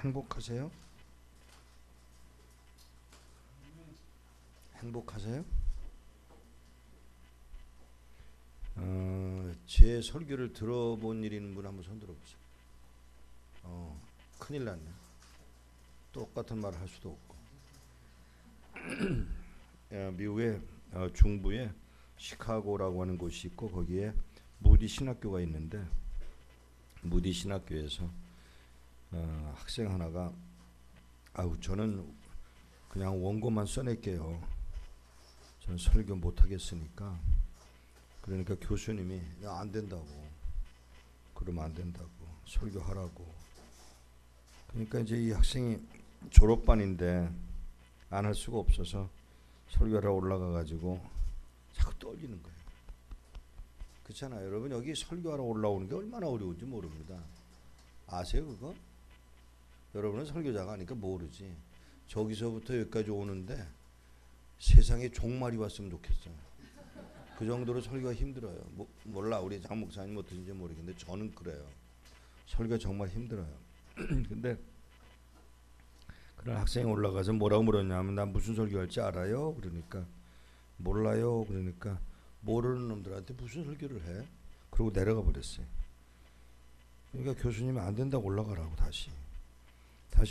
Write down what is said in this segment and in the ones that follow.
행복하세요? 행복하세요? 제 설교를 들어본 일 있는 분 한번 손 들어보세요. 큰일 났네. 똑같은 말을 할 수도 없고. 미국의 중부에 시카고라고 하는 곳이 있고 거기에 무디 신학교가 있는데 무디 신학교에서 학생 하나가 저는 그냥 원고만 써낼게요. 저는 설교 못하겠으니까. 그러니까 교수님이 안 된다고. 그러면 안 된다고. 설교하라고. 그러니까 이제 이 학생이 졸업반인데 안 할 수가 없어서 설교하러 올라가 가지고 자꾸 떨리는 거예요. 그렇잖아요. 여러분 여기 설교하러 올라오는 게 얼마나 어려운지 모릅니다. 아세요 그거? 여러분은 설교자가 아니까 모르지. 저기서부터 여기까지 오는데 세상에 종말이 왔으면 좋겠어요. 그 정도로 설교가 힘들어요. 몰라 우리 장 목사님 어떠신지 모르겠는데 저는 그래요. 설교가 정말 힘들어요. 근데 그런 학생이 올라가서 뭐라고 물었냐면 나 무슨 설교할지 알아요? 그러니까 몰라요. 그러니까 모르는 놈들한테 무슨 설교를 해? 그러고 내려가 버렸어요. 그러니까 교수님이 안 된다고 올라가라고 다시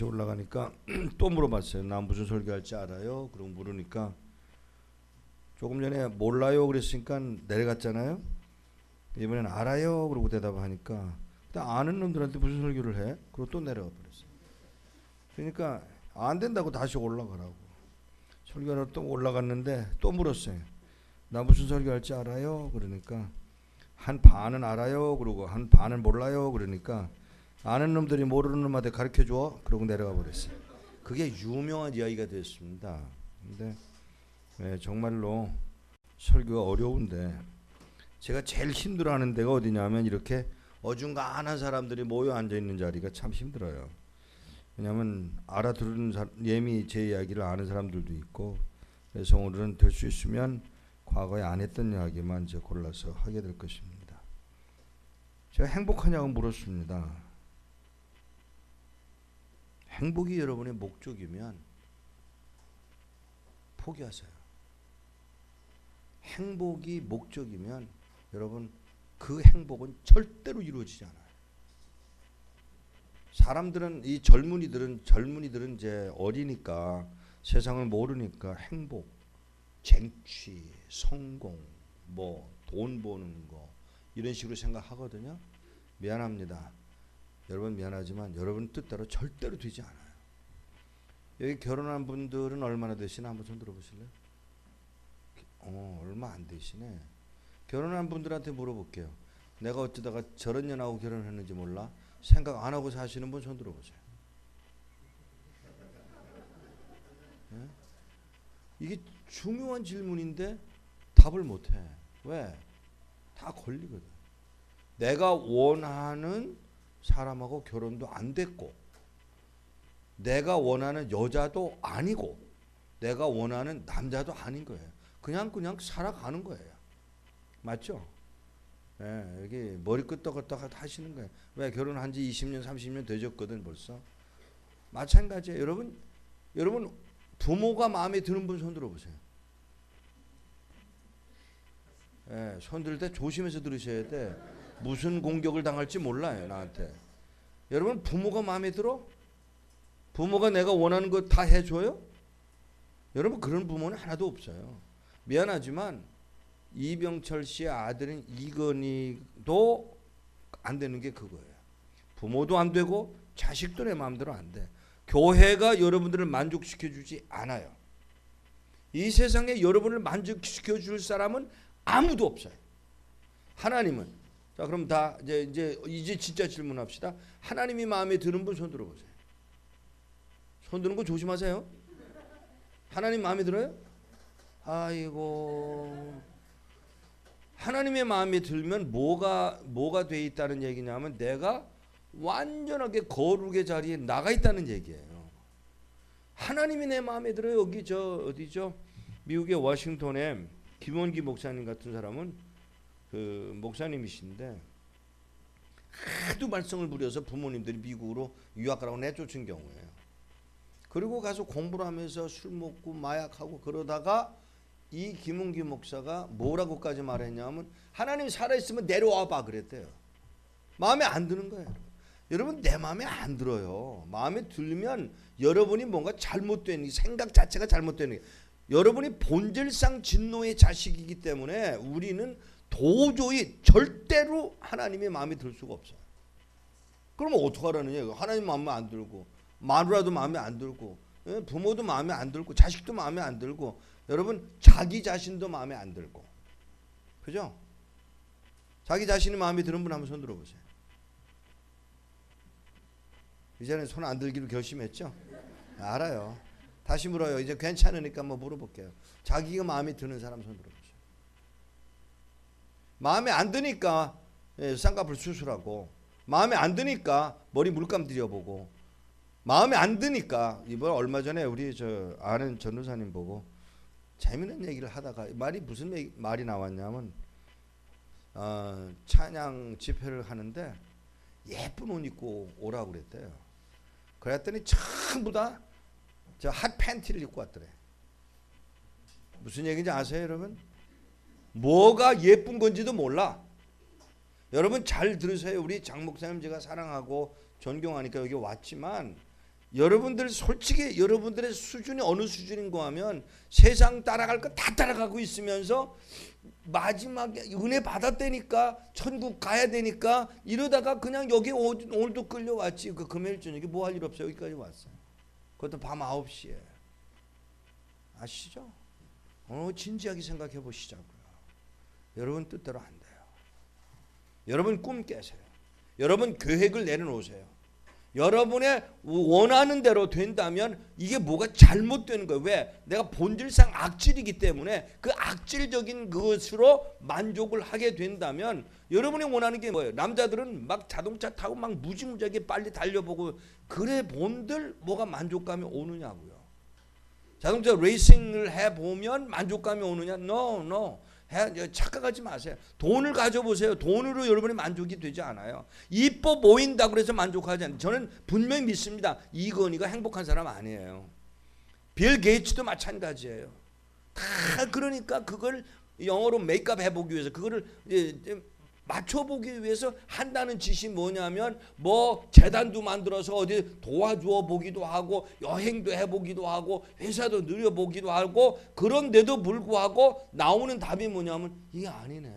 올라가니까 또 물어봤어요. 나 무슨 설교할지 알아요? 그러고 물으니까 조금 전에 몰라요 그랬으니까 내려갔잖아요. 이번엔 알아요 그러고 대답하니까 아는 놈들한테 무슨 설교를 해? 그리고 또 내려가 버렸어요. 그러니까 안 된다고 다시 올라가라고. 설교하러 또 올라갔는데 또 물었어요. 나 무슨 설교할지 알아요? 그러니까 한 반은 알아요. 그러고 한 반은 몰라요. 그러니까 아는 놈들이 모르는 놈한테 가르쳐줘. 그러고 내려가 버렸어요. 그게 유명한 이야기가 됐습니다. 근데 정말로 설교가 어려운데 제가 제일 힘들어하는 데가 어디냐면 이렇게 어중간한 사람들이 모여 앉아있는 자리가 참 힘들어요. 왜냐하면 알아들은 예미 제 이야기를 아는 사람들도 있고 그래서 오늘은 될 수 있으면 과거에 안 했던 이야기만 이제 골라서 하게 될 것입니다. 제가 행복하냐고 물었습니다. 행복이 여러분의 목적이면 포기하세요. 행복이 목적이면 여러분 그 행복은 절대로 이루어지지 않아요. 사람들은 이 젊은이들은 이제 어리니까 세상을 모르니까 행복, 쟁취, 성공, 돈 버는 거 이런 식으로 생각하거든요. 미안합니다. 여러분 미안하지만 여러분 뜻대로 절대로 되지 않아요. 여기 결혼한 분들은 얼마나 되시나 한번 손 들어보실래요? 얼마 안 되시네. 결혼한 분들한테 물어볼게요. 내가 어쩌다가 저런 년하고 결혼했는지 몰라? 생각 안 하고 사시는 분 손 들어보세요. 네? 이게 중요한 질문인데 답을 못해. 왜? 다 걸리거든. 내가 원하는 사람하고 결혼도 안 됐고 내가 원하는 여자도 아니고 내가 원하는 남자도 아닌 거예요. 그냥 살아가는 거예요. 맞죠? 예, 여기 머리 끄떡끄떡 하시는 거예요. 왜? 결혼한 지 20년 30년 되셨거든 벌써. 마찬가지예요. 여러분 부모가 마음에 드는 분 손 들어보세요. 예, 손 들 때 조심해서 들으셔야 돼. 무슨 공격을 당할지 몰라요 나한테. 여러분 부모가 마음에 들어? 부모가 내가 원하는 거 다 해줘요? 여러분 그런 부모는 하나도 없어요. 미안하지만 이병철 씨의 아들인 이건희도 안 되는 게 그거예요. 부모도 안 되고 자식도 내 마음대로 안 돼. 교회가 여러분들을 만족시켜 주지 않아요. 이 세상에 여러분을 만족시켜 줄 사람은 아무도 없어요. 하나님은. 자, 그럼 다 이제 진짜 질문합시다. 하나님이 마음에 드는 분 손 들어보세요. 손 드는 거 조심하세요. 하나님 마음에 들어요? 아이고. 하나님의 마음에 들면 뭐가 돼 있다는 얘기냐면 내가 완전하게 거룩의 자리에 나가 있다는 얘기예요. 하나님이 내 마음에 들어요. 여기 어디죠? 미국의 워싱턴에 김원기 목사님 같은 사람은 그 목사님이신데 하도 말썽을 부려서 부모님들이 미국으로 유학 가라고 내쫓은 경우예요. 그리고 가서 공부를 하면서 술 먹고 마약하고 그러다가 이 김은기 목사가 뭐라고까지 말했냐면 하나님 살아있으면 내려와 봐 그랬대요. 마음에 안 드는 거예요. 여러분 내 마음에 안 들어요. 마음에 들면 여러분이 뭔가 잘못된 생각 자체가 잘못되는 게 여러분이 본질상 진노의 자식이기 때문에 우리는 도저히 절대로 하나님의 마음에 들 수가 없어요. 그러면 어떡하라느냐. 하나님 마음에 안 들고 마누라도 마음에 안 들고 부모도 마음에 안 들고 자식도 마음에 안 들고 여러분 자기 자신도 마음에 안 들고 그죠? 자기 자신이 마음에 드는 분 한번 손 들어보세요. 이제는 손 안 들기로 결심했죠? 알아요. 다시 물어요. 이제 괜찮으니까 뭐 물어볼게요. 자기가 마음에 드는 사람 손 들어보세요. 마음에 안 드니까 쌍꺼풀 수술하고 마음에 안 드니까 머리 물감 들여보고 마음에 안 드니까 이번 얼마 전에 우리 저 아는 전도사님 보고 재밌는 얘기를 하다가 말이 무슨 말이 나왔냐면 찬양 집회를 하는데 예쁜 옷 입고 오라고 그랬대요. 그랬더니 전부 다 저 핫 팬티를 입고 왔더래. 무슨 얘기인지 아세요, 여러분? 뭐가 예쁜 건지도 몰라. 여러분 잘 들으세요. 우리 장 목사님 제가 사랑하고 존경하니까 여기 왔지만 여러분들 솔직히 여러분들의 수준이 어느 수준인가 하면 세상 따라갈 거 다 따라가고 있으면서 마지막에 은혜 받았다니까 천국 가야 되니까 이러다가 그냥 여기 오늘도 끌려왔지. 그 금요일 저녁에 뭐 할 일 없어요. 여기까지 왔어요. 그것도 밤 9시에. 아시죠? 진지하게 생각해 보시자고요. 여러분 뜻대로 안 돼요. 여러분 꿈 깨세요. 여러분 계획을 내려놓으세요. 여러분의 원하는 대로 된다면 이게 뭐가 잘못되는 거예요. 왜? 내가 본질상 악질이기 때문에 그 악질적인 그것으로 만족을 하게 된다면 여러분이 원하는 게 뭐예요? 남자들은 막 자동차 타고 막 무지무지하게 빨리 달려보고 그래 본들 뭐가 만족감이 오느냐고요. 자동차 레이싱을 해보면 만족감이 오느냐? No. 착각하지 마세요. 돈을 가져보세요. 돈으로 여러분이 만족이 되지 않아요. 이뻐 보인다고 그래서 만족하지 않아요. 저는 분명히 믿습니다. 이건희가 행복한 사람 아니에요. 빌 게이츠도 마찬가지예요. 다 그러니까 그걸 영어로 메이크업 해보기 위해서 그거를 맞춰보기 위해서 한다는 짓이 뭐냐면 뭐 재단도 만들어서 어디 도와주어 보기도 하고 여행도 해보기도 하고 회사도 누려보기도 하고 그런데도 불구하고 나오는 답이 뭐냐면 이게 아니네.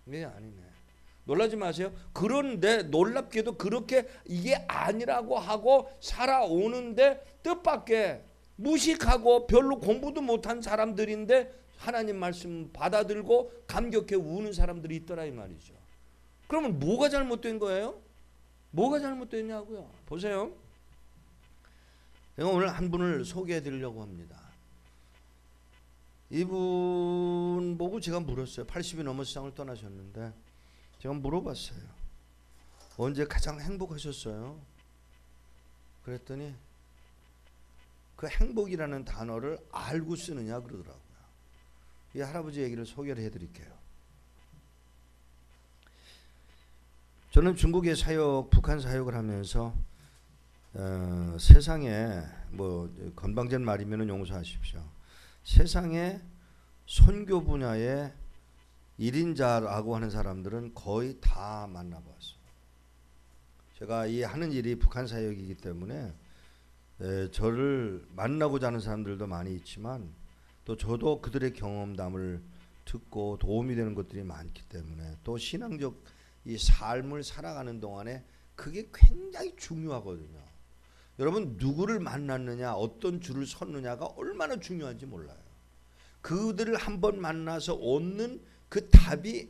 이게 아니네. 놀라지 마세요. 그런데 놀랍게도 그렇게 이게 아니라고 하고 살아오는데 뜻밖의 무식하고 별로 공부도 못한 사람들인데 하나님 말씀 받아들고 감격해 우는 사람들이 있더라 이 말이죠. 그러면 뭐가 잘못된 거예요? 뭐가 잘못됐냐고요. 보세요. 제가 오늘 한 분을 소개해 드리려고 합니다. 이분 보고 제가 물었어요. 80이 넘어 세상을 떠나셨는데 제가 물어봤어요. 언제 가장 행복하셨어요? 그랬더니 그 행복이라는 단어를 알고 쓰느냐 그러더라고요. 이 할아버지 얘기를 소개를 해드릴게요. 저는 중국의 사역, 북한 사역을 하면서 세상에 뭐 건방진 말이면 용서하십시오. 세상에 선교 분야의 1인자라고 하는 사람들은 거의 다 만나봤어요. 제가 이 하는 일이 북한 사역이기 때문에 저를 만나고자 하는 사람들도 많이 있지만 또 저도 그들의 경험담을 듣고 도움이 되는 것들이 많기 때문에 또 신앙적 이 삶을 살아가는 동안에 그게 굉장히 중요하거든요. 여러분 누구를 만났느냐 어떤 줄을 섰느냐가 얼마나 중요한지 몰라요. 그들을 한번 만나서 얻는 그 답이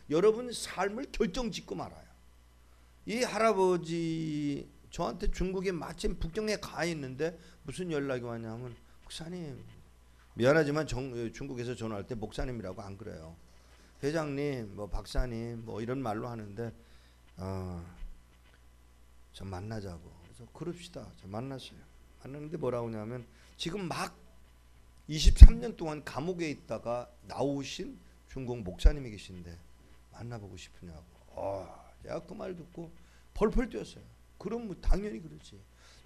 여러분 삶을 결정짓고 말아요. 이 할아버지 저한테 중국에 마침 북경에 가 있는데 무슨 연락이 왔냐면 목사님 미안하지만 중국에서 전화할 때 목사님이라고 안 그래요. 회장님, 뭐 박사님, 뭐 이런 말로 하는데 저 만나자고. 그래서 그럽시다. 저 만났어요. 만났는데 뭐라고 하냐면 지금 막 23년 동안 감옥에 있다가 나오신 중국 목사님이 계신데 만나보고 싶으냐고. 제가 그 말 듣고 펄펄 뛰었어요. 그럼 뭐 당연히 그렇지.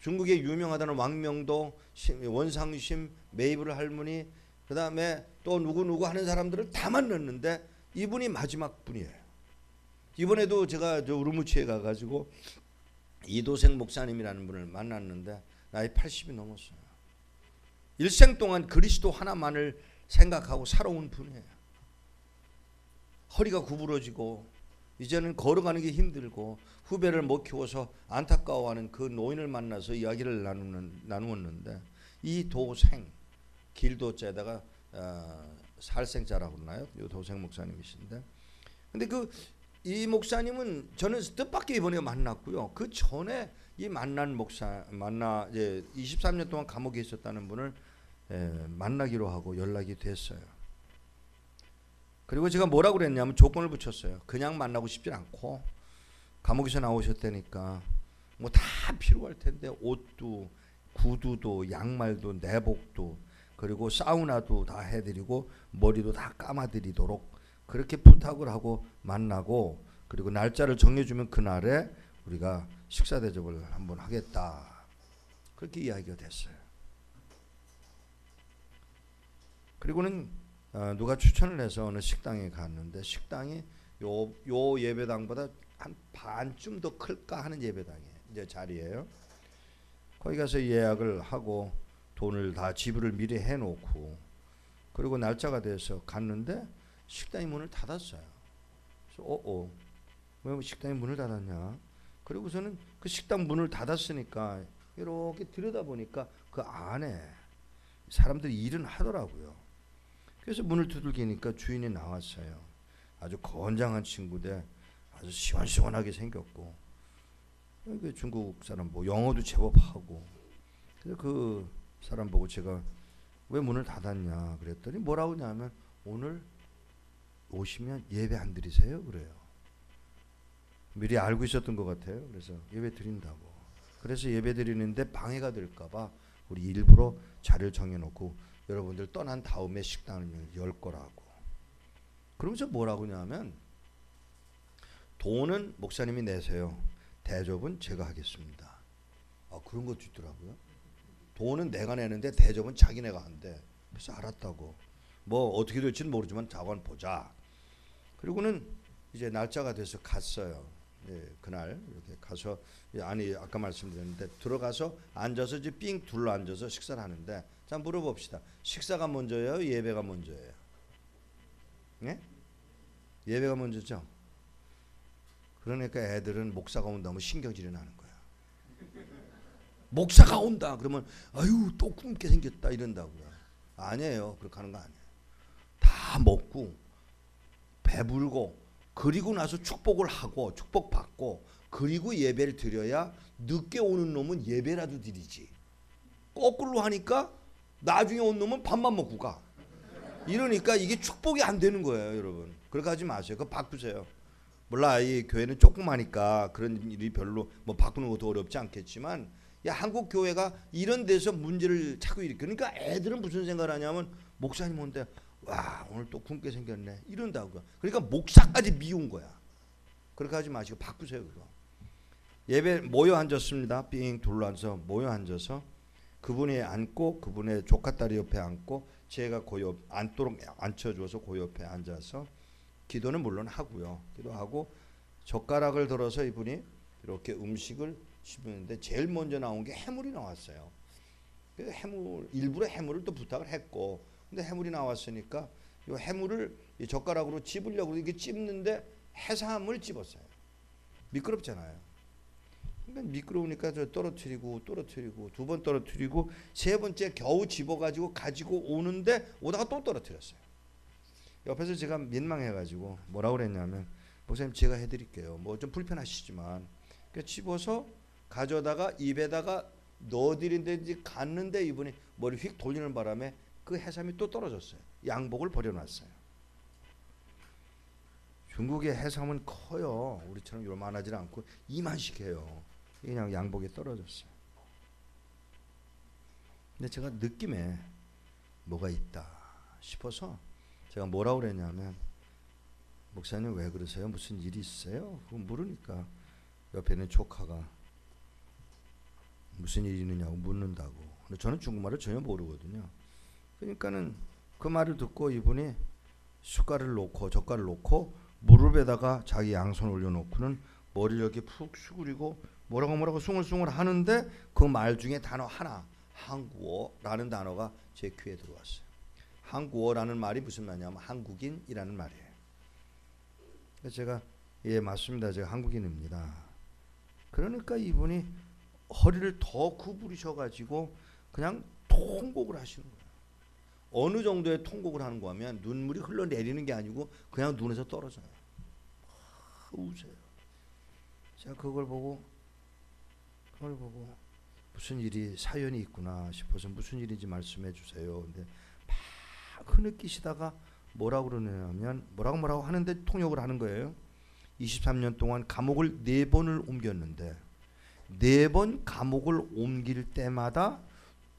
중국에 유명하다는 왕명도, 원상심, 메이블 할머니, 그 다음에 또 누구 하는 사람들을 다 만났는데 이분이 마지막 분이에요. 이번에도 제가 저 우르무치에 가가지고 이도생 목사님이라는 분을 만났는데 나이 80이 넘었어요. 일생 동안 그리스도 하나만을 생각하고 살아온 분이에요. 허리가 구부러지고 이제는 걸어가는 게 힘들고 후배를 못 키워서 안타까워하는 그 노인을 만나서 이야기를 나누었는데 이 도생, 길도자에다가 살생자라고 그러나요? 이 도생 목사님이신데, 근데 이 목사님은 저는 뜻밖의 이번에 만났고요. 그 전에 이 만난 이제 23년 동안 감옥에 있었다는 분을 만나기로 하고 연락이 됐어요. 그리고 제가 뭐라고 그랬냐면 조건을 붙였어요. 그냥 만나고 싶진 않고 감옥에서 나오셨다니까 뭐 다 필요할 텐데 옷도 구두도 양말도 내복도 그리고 사우나도 다 해드리고 머리도 다 감아드리도록 그렇게 부탁을 하고 만나고, 그리고 날짜를 정해주면 그날에 우리가 식사 대접을 한번 하겠다, 그렇게 이야기가 됐어요. 그리고는 누가 추천을 해서 어느 식당에 갔는데 식당이 요 예배당보다 한 반쯤 더 클까 하는 예배당이에요. 이제 자리예요. 거기 가서 예약을 하고 돈을 다 지불을 미리 해놓고 그리고 날짜가 돼서 갔는데 식당이 문을 닫았어요. 그래서 왜 식당이 문을 닫았냐? 그리고서는 그 식당 문을 닫았으니까 이렇게 들여다보니까 그 안에 사람들이 일은 하더라고요. 그래서 문을 두들기니까 주인이 나왔어요. 아주 건장한 친구인데 아주 시원시원하게 생겼고, 그 중국 사람 뭐 영어도 제법 하고. 그래서 그 사람 보고 제가 왜 문을 닫았냐 그랬더니 뭐라고 하냐면 오늘 오시면 예배 안 드리세요 그래요. 미리 알고 있었던 것 같아요. 그래서 예배 드린다고. 그래서 예배 드리는데 방해가 될까봐 우리 일부러 자리를 정해놓고 여러분들 떠난 다음에 식당을 열 거라고. 그러면서 뭐라고 하냐면 돈은 목사님이 내세요. 대접은 제가 하겠습니다. 그런 것도 있더라고요. 돈은 내가 내는데 대접은 자기네가 한대. 그래서 알았다고. 뭐 어떻게 될지는 모르지만 자관 보자. 그리고는 이제 날짜가 돼서 갔어요. 그날 이렇게 가서 아니 아까 말씀드렸는데 들어가서 앉아서 이제 삥 둘러 앉아서 식사를 하는데, 자 물어봅시다. 식사가 먼저예요? 예배가 먼저예요? 예? 예배가 먼저죠. 그러니까 애들은 목사가 온다면 신경질이 나는 거야. 목사가 온다 그러면 아유 또 굶게 생겼다 이런다고요. 아니에요. 그렇게 하는 거 아니에요. 다 먹고 배불고 그리고 나서 축복을 하고 축복받고 그리고 예배를 드려야 늦게 오는 놈은 예배라도 드리지. 거꾸로 하니까 나중에 온 놈은 밥만 먹고 가. 이러니까 이게 축복이 안 되는 거예요, 여러분. 그렇게 하지 마세요. 그거 바꾸세요. 몰라, 이 교회는 조그마니까 그런 일이 별로 뭐 바꾸는 것도 어렵지 않겠지만, 야 한국 교회가 이런 데서 문제를 자꾸 일으키니까 애들은 무슨 생각을 하냐면 목사님 온대. 와 오늘 또 굶게 생겼네 이런다고요. 그러니까 목사까지 미운 거야. 그렇게 하지 마시고 바꾸세요. 그거. 예배 모여 앉았습니다. 삥 둘러앉아서 모여 앉아서 그분이 앉고 그분의 조카딸이 옆에 앉고 제가 그 옆 앉도록 앉혀줘서 그 옆에 앉아서 기도는 물론 하고요. 기도하고 젓가락을 들어서 이분이 이렇게 음식을 씹는데 제일 먼저 나온 게 해물이 나왔어요. 그 해물 일부러 해물을 또 부탁을 했고, 근데 해물이 나왔으니까 이 해물을 이 젓가락으로 찝으려고 이렇게 찝는데 해삼을 찝었어요. 미끄럽잖아요. 그러니까 미끄러우니까 저 떨어뜨리고 두 번 떨어뜨리고 세 번째 겨우 집어가지고 가지고 오는데 오다가 또 떨어뜨렸어요. 옆에서 제가 민망해가지고 뭐라고 그랬냐면 목사님 제가 해드릴게요. 뭐 좀 불편하시지만. 그러니까 집어서 가져다가 입에다가 넣어드린데 갔는데 이분이 머리 휙 돌리는 바람에 그 해삼이 또 떨어졌어요. 양복을 버려놨어요. 중국의 해삼은 커요. 우리처럼 요만하지 않고 이만씩 해요. 그냥 양복에 떨어졌어요. 근데 제가 느낌에 뭐가 있다 싶어서 제가 뭐라고 그랬냐면 목사님 왜 그러세요? 무슨 일이 있어요? 그거 물으니까 옆에 있는 조카가 무슨 일이 있느냐고 묻는다고. 근데 저는 중국말을 전혀 모르거든요. 그러니까는 그 말을 듣고 이분이 숟갈을 놓고 젓갈을 놓고 무릎에다가 자기 양손 올려놓고는 머리를 이렇게 푹 수그리고 뭐라고 숭얼숭얼 하는데 그 말 중에 단어 하나, 한국어라는 단어가 제 귀에 들어왔어요. 한국어라는 말이 무슨 말이냐면 한국인이라는 말이에요. 그래서 제가 예 맞습니다. 제가 한국인입니다. 그러니까 이분이 허리를 더 구부리셔가지고 그냥 통곡을 하시는 거예요. 어느 정도의 통곡을 하는 거면 눈물이 흘러내리는 게 아니고 그냥 눈에서 떨어져요. 우세요. 제가 그걸 보고 무슨 일이 사연이 있구나 싶어서 무슨 일인지 말씀해 주세요. 근데 막 흐느끼시다가 뭐라고 그러냐면 뭐라고 하는데 통역을 하는 거예요. 23년 동안 감옥을 4번을 옮겼는데 4번 감옥을 옮길 때마다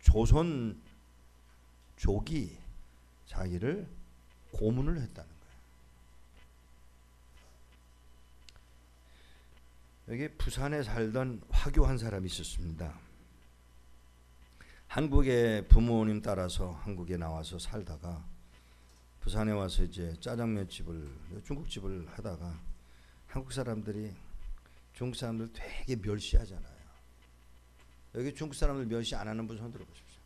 조선족이 자기를 고문을 했다는 거예요. 여기 부산에 살던 화교 한 사람이 있었습니다. 한국에 부모님 따라서 한국에 나와서 살다가 부산에 와서 이제 짜장면 집을 중국집을 하다가 한국 사람들이 중국 사람들 되게 멸시하잖아요. 여기 중국 사람들 멸시 안 하는 분 손 들어보십시오.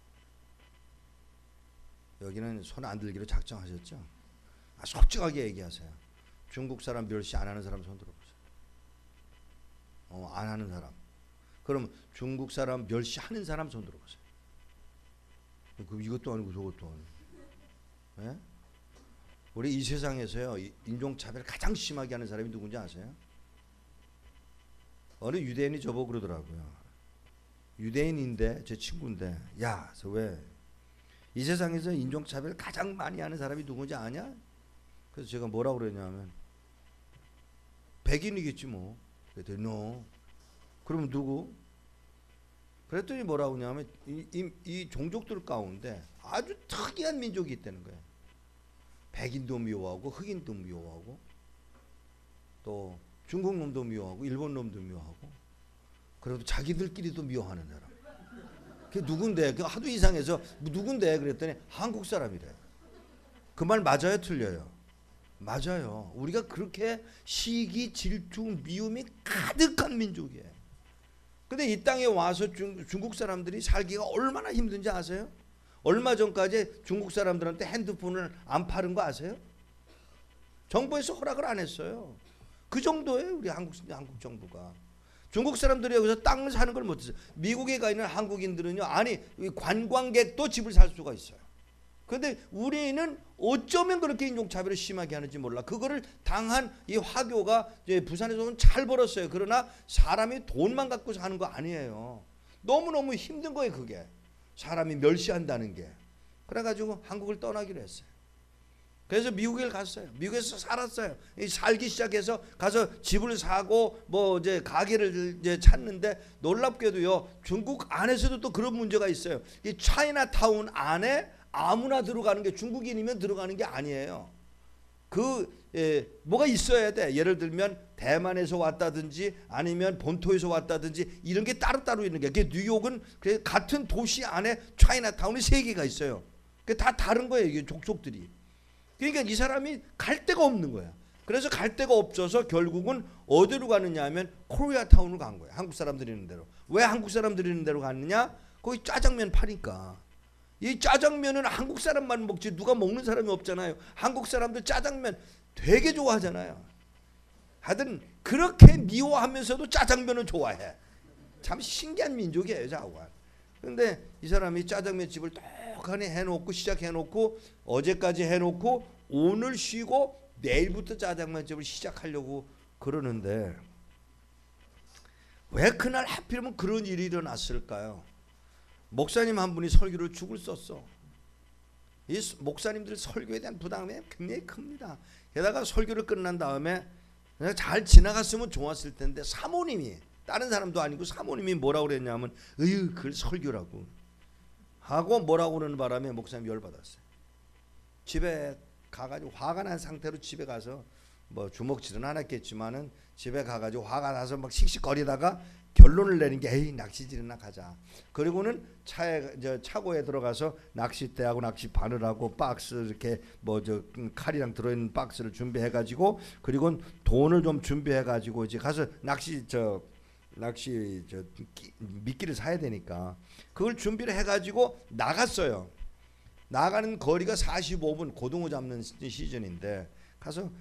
여기는 손 안 들기로 작정하셨죠? 솔직하게 얘기하세요. 중국 사람 멸시 안 하는 사람 손 들어보세요. 안 하는 사람. 그럼 중국 사람 멸시하는 사람 손 들어보세요. 이것도 아니고 저것도 아니고. 예? 우리 이 세상에서요 인종차별 가장 심하게 하는 사람이 누군지 아세요? 어느 유대인이 저보고 그러더라고요. 유대인인데 제 친구인데 야, 저 왜 이 세상에서 인종차별 가장 많이 하는 사람이 누군지 아냐? 그래서 제가 뭐라고 그러냐면 백인이겠지 뭐. 그랬더니 no. 그러면 누구? 그랬더니 뭐라고 하냐면 이 종족들 가운데 아주 특이한 민족이 있다는 거예요. 백인도 미워하고 흑인도 미워하고 또 중국 놈도 미워하고 일본 놈도 미워하고 그래도 자기들끼리도 미워하는 사람. 그게 누군데? 그 하도 이상해서 누군데? 그랬더니 한국 사람이래. 그 말 맞아요? 틀려요? 맞아요. 우리가 그렇게 시기, 질투, 미움이 가득한 민족이에요. 근데 이 땅에 와서 중국 사람들이 살기가 얼마나 힘든지 아세요? 얼마 전까지 중국 사람들한테 핸드폰을 안 파는 거 아세요? 정부에서 허락을 안 했어요. 그 정도예요. 우리 한국 정부가. 중국 사람들이 여기서 땅을 사는 걸 못했어요. 미국에 가 있는 한국인들은요. 아니 관광객도 집을 살 수가 있어요. 그런데 우리는 어쩌면 그렇게 인종차별을 심하게 하는지 몰라. 그거를 당한 이 화교가 이제 부산에서는 잘 벌었어요. 그러나 사람이 돈만 갖고 사는 거 아니에요. 너무너무 힘든 거예요. 그게. 사람이 멸시한다는 게. 그래가지고 한국을 떠나기로 했어요. 그래서 미국에 갔어요. 미국에서 살았어요. 살기 시작해서 가서 집을 사고 뭐 이제 가게를 이제 찾는데 놀랍게도요. 중국 안에서도 또 그런 문제가 있어요. 이 차이나타운 안에 아무나 들어가는 게 중국인이면 들어가는 게 아니에요. 뭐가 있어야 돼. 예를 들면 대만에서 왔다든지 아니면 본토에서 왔다든지 이런 게 따로따로 있는 게. 뉴욕은 같은 도시 안에 차이나타운이 3개가 있어요. 그게 다 다른 거예요. 이게 족속들이. 그러니까 이 사람이 갈 데가 없는 거야. 그래서 갈 데가 없어서 결국은 어디로 가느냐 하면 코리아타운으로 간 거예요. 한국 사람들이 있는 대로. 왜 한국 사람들이 있는 대로 갔느냐? 거기 짜장면 파니까. 이 짜장면은 한국 사람만 먹지 누가 먹는 사람이 없잖아요. 한국 사람들 짜장면 되게 좋아하잖아요. 하여튼 그렇게 미워하면서도 짜장면을 좋아해. 참 신기한 민족이에요. 자관. 그런데 이 사람이 짜장면 집을 떡하니 해놓고 시작해놓고 어제까지 해놓고 오늘 쉬고 내일부터 짜장면 집을 시작하려고 그러는데 왜 그날 하필이면 그런 일이 일어났을까요? 목사님 한 분이 설교를 죽을 썼어. 이 목사님들 설교에 대한 부담이 굉장히 큽니다. 게다가 설교를 끝난 다음에 그냥 잘 지나갔으면 좋았을 텐데 사모님이 다른 사람도 아니고 사모님이 뭐라고 그랬냐면 그걸 설교라고 하고 뭐라고 그러는 바람에 목사님 열받았어요. 집에 가가지고 화가 난 상태로 집에 가서 뭐 주먹질은 안 했겠지만은 집에 가가지고 화가 나서 막 씩씩거리다가 결론을 내린 게 에이 낚시질이나 가자. 그리고는 차고에 들어가서 낚싯대하고 낚시 바늘하고 박스 이렇게 뭐 저 칼이랑 들어있는 박스를 준비해가지고 그리고 돈을 좀 준비해가지고 이제 가서 미끼를 사야 되니까 그걸 준비를 해가지고 나갔어요. 나가는 거리가 45분 고등어 잡는 시즌인데 가서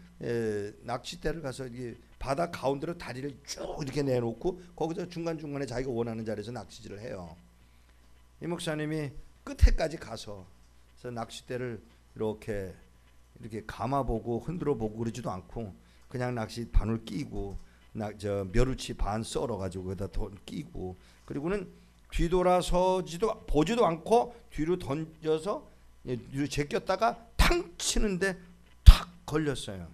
낚싯대를 가서 이게 바다 가운데로 다리를 쭉 이렇게 내놓고 거기서 중간중간에 자기가 원하는 자리에서 낚시질을 해요. 이 목사님이 끝에까지 가서 그래서 낚싯대를 이렇게 감아보고 흔들어보고 그러지도 않고 그냥 낚시 바늘 끼고 멸우치 반 썰어가지고 거기다 끼고 그리고는 뒤돌아서지도 보지도 않고 뒤로 던져서 뒤로 제꼈다가 탕 치는데 탁 걸렸어요.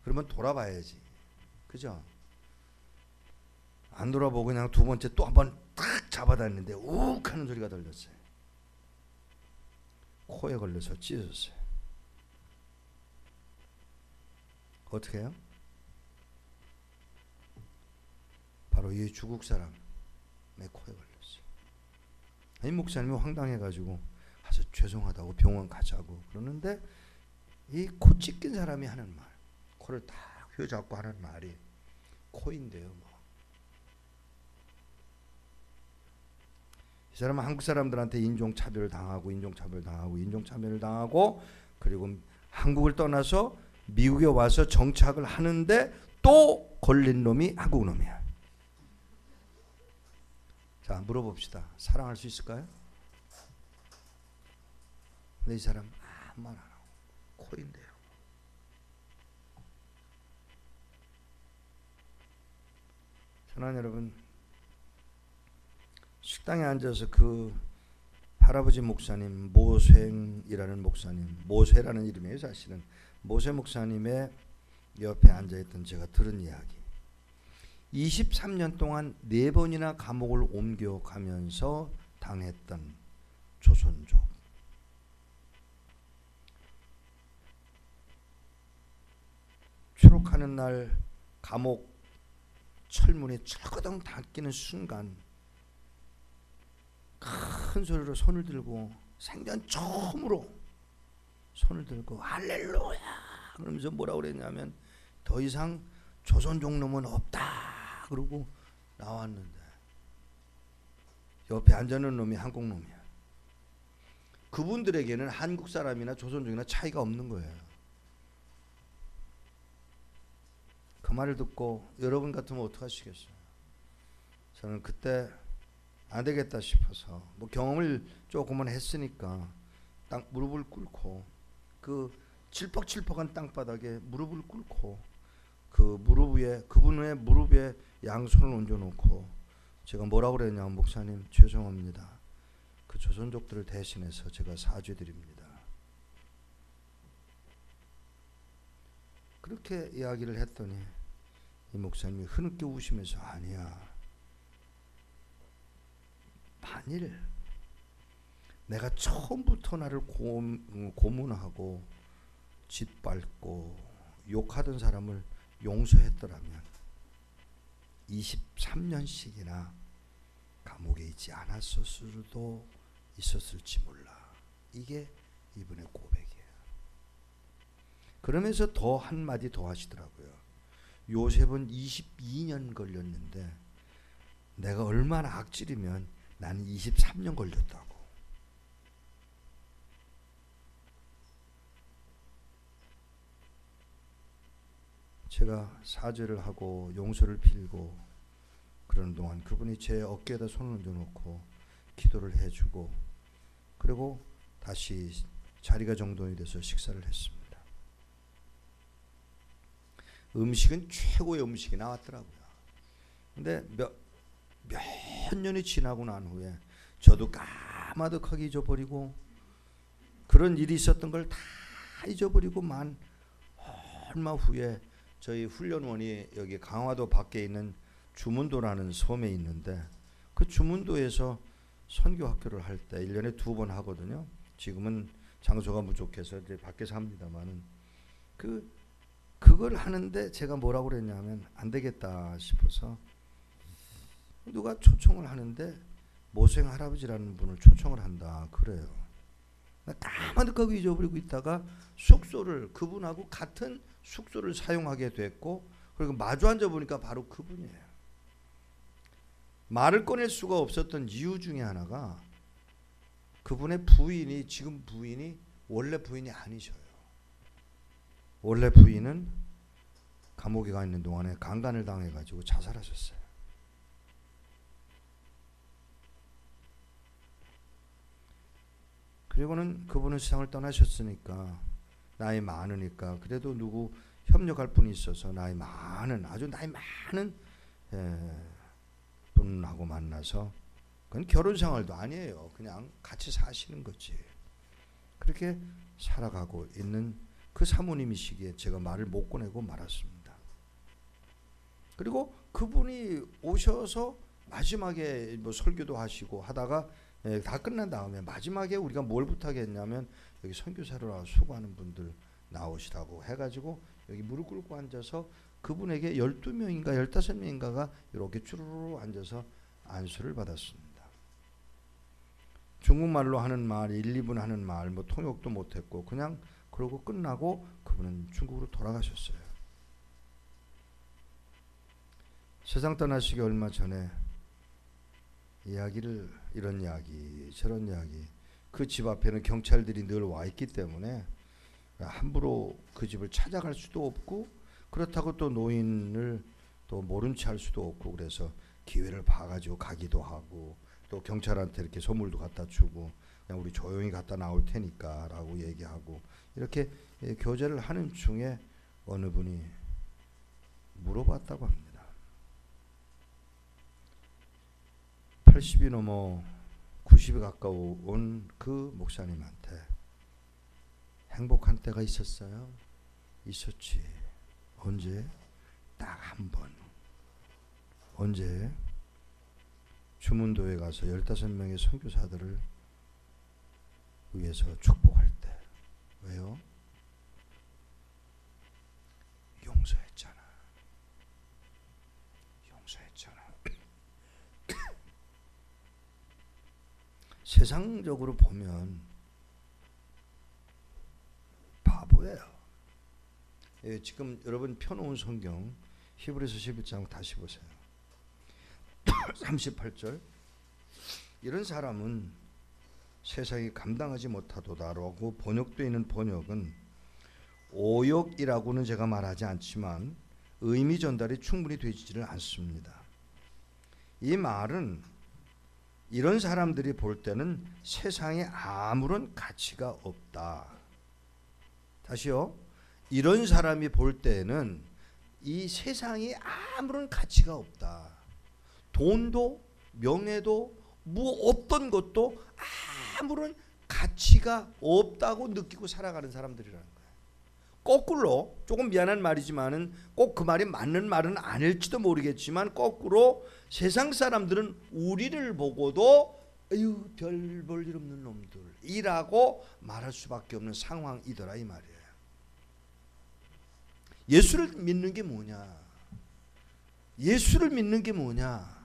그러면 돌아봐야지, 그죠? 안 돌아보고 그냥 두 번째 또 한 번 탁 잡아다녔는데 욱 하는 소리가 들렸어요. 코에 걸려서 찢어졌어요. 어떻게 해요? 바로 이 중국 사람의 코에 걸렸어요. 이 목사님이 황당해가지고 가서 죄송하다고 병원 가자고 그러는데 이 코 찢긴 사람이 하는 말, 코를 딱 휘어잡고 하는 말이 코인데요. 이 사람은 한국 사람들한테 인종차별을 당하고 그리고 한국을 떠나서 미국에 와서 정착을 하는데 또 걸린 놈이 한국 놈이야. 자, 물어봅시다. 사랑할 수 있을까요? 근데 이 사람 아무 말 안 하고 코인데요. 사랑하는 여러분, 식당에 앉아서 그 할아버지 목사님 모생이라는 목사님, 모세라는 이름이에요. 사실은 모세 목사님의 옆에 앉아있던 제가 들은 이야기, 23년 동안 4번이나 감옥을 옮겨가면서 당했던 조선족, 추록하는 날 감옥 철문이 철거덩 닫히는 순간 큰 소리로 손을 들고 생전 처음으로 손을 들고 할렐루야 그러면서 뭐라고 그랬냐면 더 이상 조선족 놈은 없다 그러고 나왔는데 옆에 앉아있는 놈이 한국 놈이야. 그분들에게는 한국 사람이나 조선족이나 차이가 없는 거예요. 그 말을 듣고 여러분 같으면 어떡하시겠어요? 저는 그때 안 되겠다 싶어서 뭐 경험을 조금은 했으니까 무릎을 꿇고 그 칠퍽칠퍽한 땅바닥에 무릎을 꿇고 그 무릎 위에 그분의 무릎 위에 양손을 얹어놓고 제가 뭐라고 그랬냐면 목사님 죄송합니다. 그 조선족들을 대신해서 제가 사죄드립니다. 그렇게 이야기를 했더니 이 목사님이 흐느껴 우시면서 아니야. 만일 내가 처음부터 나를 고문하고 짓밟고 욕하던 사람을 용서했더라면 23년씩이나 감옥에 있지 않았을 수도 있었을지 몰라. 이게 이분의 고백이에요. 그러면서 더 한마디 더 하시더라고요. 요셉은 22년 걸렸는데 내가 얼마나 악질이면 나는 23년 걸렸다고. 제가 사죄를 하고 용서를 빌고 그러는 동안 그분이 제 어깨에다 손을 얹어놓고 기도를 해주고 그리고 다시 자리가 정돈이 돼서 식사를 했습니다. 음식은 최고의 음식이 나왔더라고요. 근데 몇 년이 지나고 난 후에 저도 까마득하게 잊어버리고 그런 일이 있었던 걸 다 잊어버리고 얼마 후에 저희 훈련원이 여기 강화도 밖에 있는 주문도라는 섬에 있는데 그 주문도에서 선교학교를 할 때 1년에 2번 하거든요. 지금은 장소가 부족해서 이제 밖에서 합니다만은 그 그걸 하는데 제가 뭐라고 그랬냐면 안 되겠다 싶어서 누가 초청을 하는데 모생 할아버지라는 분을 초청을 한다 그래요. 가만히 거기 잊어버리고 있다가 숙소를 그분하고 같은 숙소를 사용하게 됐고 그리고 마주 앉아 보니까 바로 그분이에요. 말을 꺼낼 수가 없었던 이유 중에 하나가 그분의 부인이 지금 부인이 원래 부인이 아니셔요. 원래 부인은 감옥에 가 있는 동안에 강간을 당해가지고 자살하셨어요. 그리고는 그분은 세상을 떠나셨으니까 나이 많으니까 그래도 누구 협력할 분이 있어서 나이 많은 아주 나이 많은 분하고 만나서 그건 결혼 생활도 아니에요. 그냥 같이 사시는 거지. 그렇게 살아가고 있는 그 사모님이시기에 제가 말을 못 꺼내고 말았습니다. 그리고 그분이 오셔서 마지막에 뭐 설교도 하시고 하다가 다 끝난 다음에 마지막에 우리가 뭘 부탁했냐면 여기 선교사로 수고하는 분들 나오시라고 해가지고 여기 무릎 꿇고 앉아서 그분에게 12명인가 15명인가가 이렇게 쭈루루 앉아서 안수를 받았습니다. 중국말로 하는 말 1, 2분 하는 말 뭐 통역도 못했고 그냥 그러고 끝나고 그분은 중국으로 돌아가셨어요. 세상 떠나시기 얼마 전에 이런 이야기 저런 이야기 그 집 앞에는 경찰들이 늘 와 있기 때문에 함부로 그 집을 찾아갈 수도 없고 그렇다고 또 노인을 또 모른 채 할 수도 없고 그래서 기회를 봐가지고 가기도 하고 또 경찰한테 이렇게 선물도 갖다 주고 그냥 우리 조용히 갔다 나올 테니까 라고 얘기하고 이렇게 교제를 하는 중에 어느 분이 물어봤다고 합니다. 80이 넘어 90이 가까운 그 목사님한테 행복한 때가 있었어요? 있었지. 언제? 딱 한 번. 언제? 주문도에 가서 15명의 선교사들을 위해서 축복할 때. 왜요? 용서했잖아. 용서했잖아. 세상적으로 보면 바보예요. 지금 여러분 펴놓은 성경 히브리서 11장 다시 보세요. 38절 이런 사람은 세상이 감당하지 못하도다라고 번역되어 있는 번역은 오역이라고는 제가 말하지 않지만 의미 전달이 충분히 되지를 않습니다. 이 말은 이런 사람들이 볼 때는 세상에 아무런 가치가 없다. 다시요. 이런 사람이 볼 때는 이 세상에 아무런 가치가 없다. 돈도 명예도 어떤 것도 아무런 가치가 없다고 느끼고 살아가는 사람들이라는 거예요. 거꾸로 조금 미안한 말이지만은 꼭 그 말이 맞는 말은 아닐지도 모르겠지만 거꾸로 세상 사람들은 우리를 보고도 에휴 별 볼 일 없는 놈들이라고 말할 수밖에 없는 상황이더라 이 말이에요. 예수를 믿는 게 뭐냐? 예수를 믿는 게 뭐냐?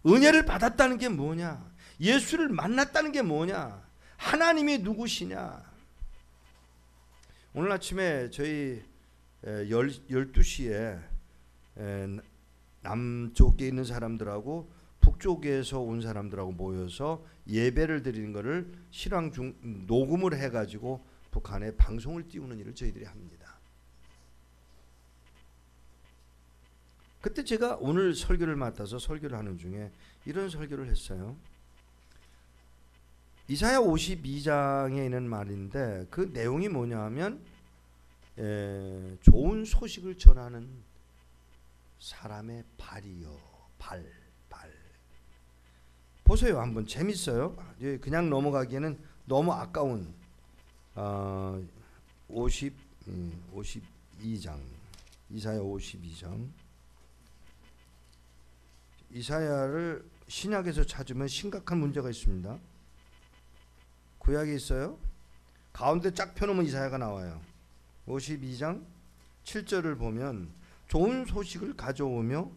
은혜를 받았다는 게 뭐냐? 예수를 만났다는 게 뭐냐? 하나님이 누구시냐? 오늘 아침에 저희 12시에 남쪽에 있는 사람들하고 북쪽에서 온 사람들하고 모여서 예배를 드리는 것을 실황 중 녹음을 해가지고 북한에 방송을 띄우는 일을 저희들이 합니다. 그때 제가 오늘 설교를 맡아서 설교를 하는 중에 이런 설교를 했어요. 이사야 52장에 있는 말인데 그 내용이 뭐냐 하면 좋은 소식을 전하는 사람의 발이요. 발. 보세요. 한번 재밌어요. 그냥 넘어가기에는 너무 아까운 52장 이사야 52장 이사야를 신약에서 찾으면 심각한 문제가 있습니다. 구약에 있어요. 가운데 쫙 펴놓으면 이사야가 나와요. 52장 7절을 보면 좋은 소식을 가져오며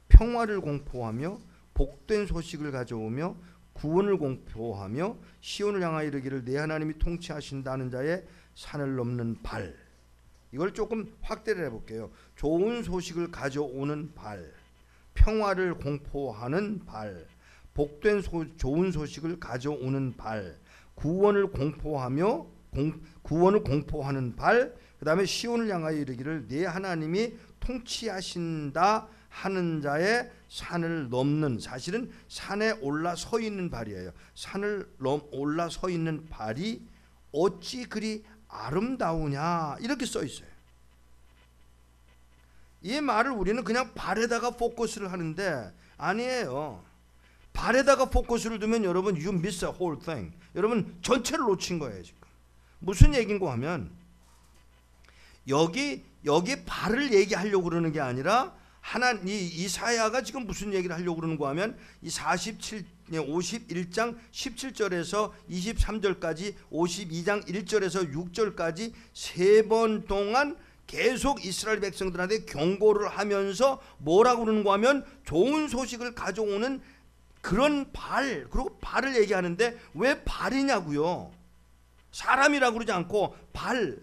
평화를 공포하며 복된 소식을 가져오며 구원을 공포하며 시온을 향하여 이르기를 내 하나님이 통치하신다는 자의 산을 넘는 발. 이걸 조금 확대를 해볼게요. 좋은 소식을 가져오는 발, 평화를 공포하는 발, 복된 좋은 소식을 가져오는 발, 구원을 공포하는 발, 그 다음에 시온을 향하여 이르기를 내 하나님이 통치하신다 하는 자의 산을 넘는, 사실은 산에 올라서 있는 발이에요. 산을 올라서 있는 발이 어찌 그리 아름다우냐 이렇게 써 있어요. 이 말을 우리는 그냥 발에다가 포커스를 하는데 아니에요. 발에다가 포커스를 두면 여러분 you miss a whole thing. 여러분 전체를 놓친 거예요. 지금 무슨 얘기인가 하면 여기 발을 얘기하려고 그러는 게 아니라 이사야가 지금 무슨 얘기를 하려고 그러는가 하면 이 51장 17절에서 23절까지 52장 1절에서 6절까지 3번 동안 계속 이스라엘 백성들한테 경고를 하면서 뭐라고 그러는가 하면 좋은 소식을 가져오는 그런 발, 그리고 발을 얘기하는데 왜 발이냐고요. 사람이라고 그러지 않고 발.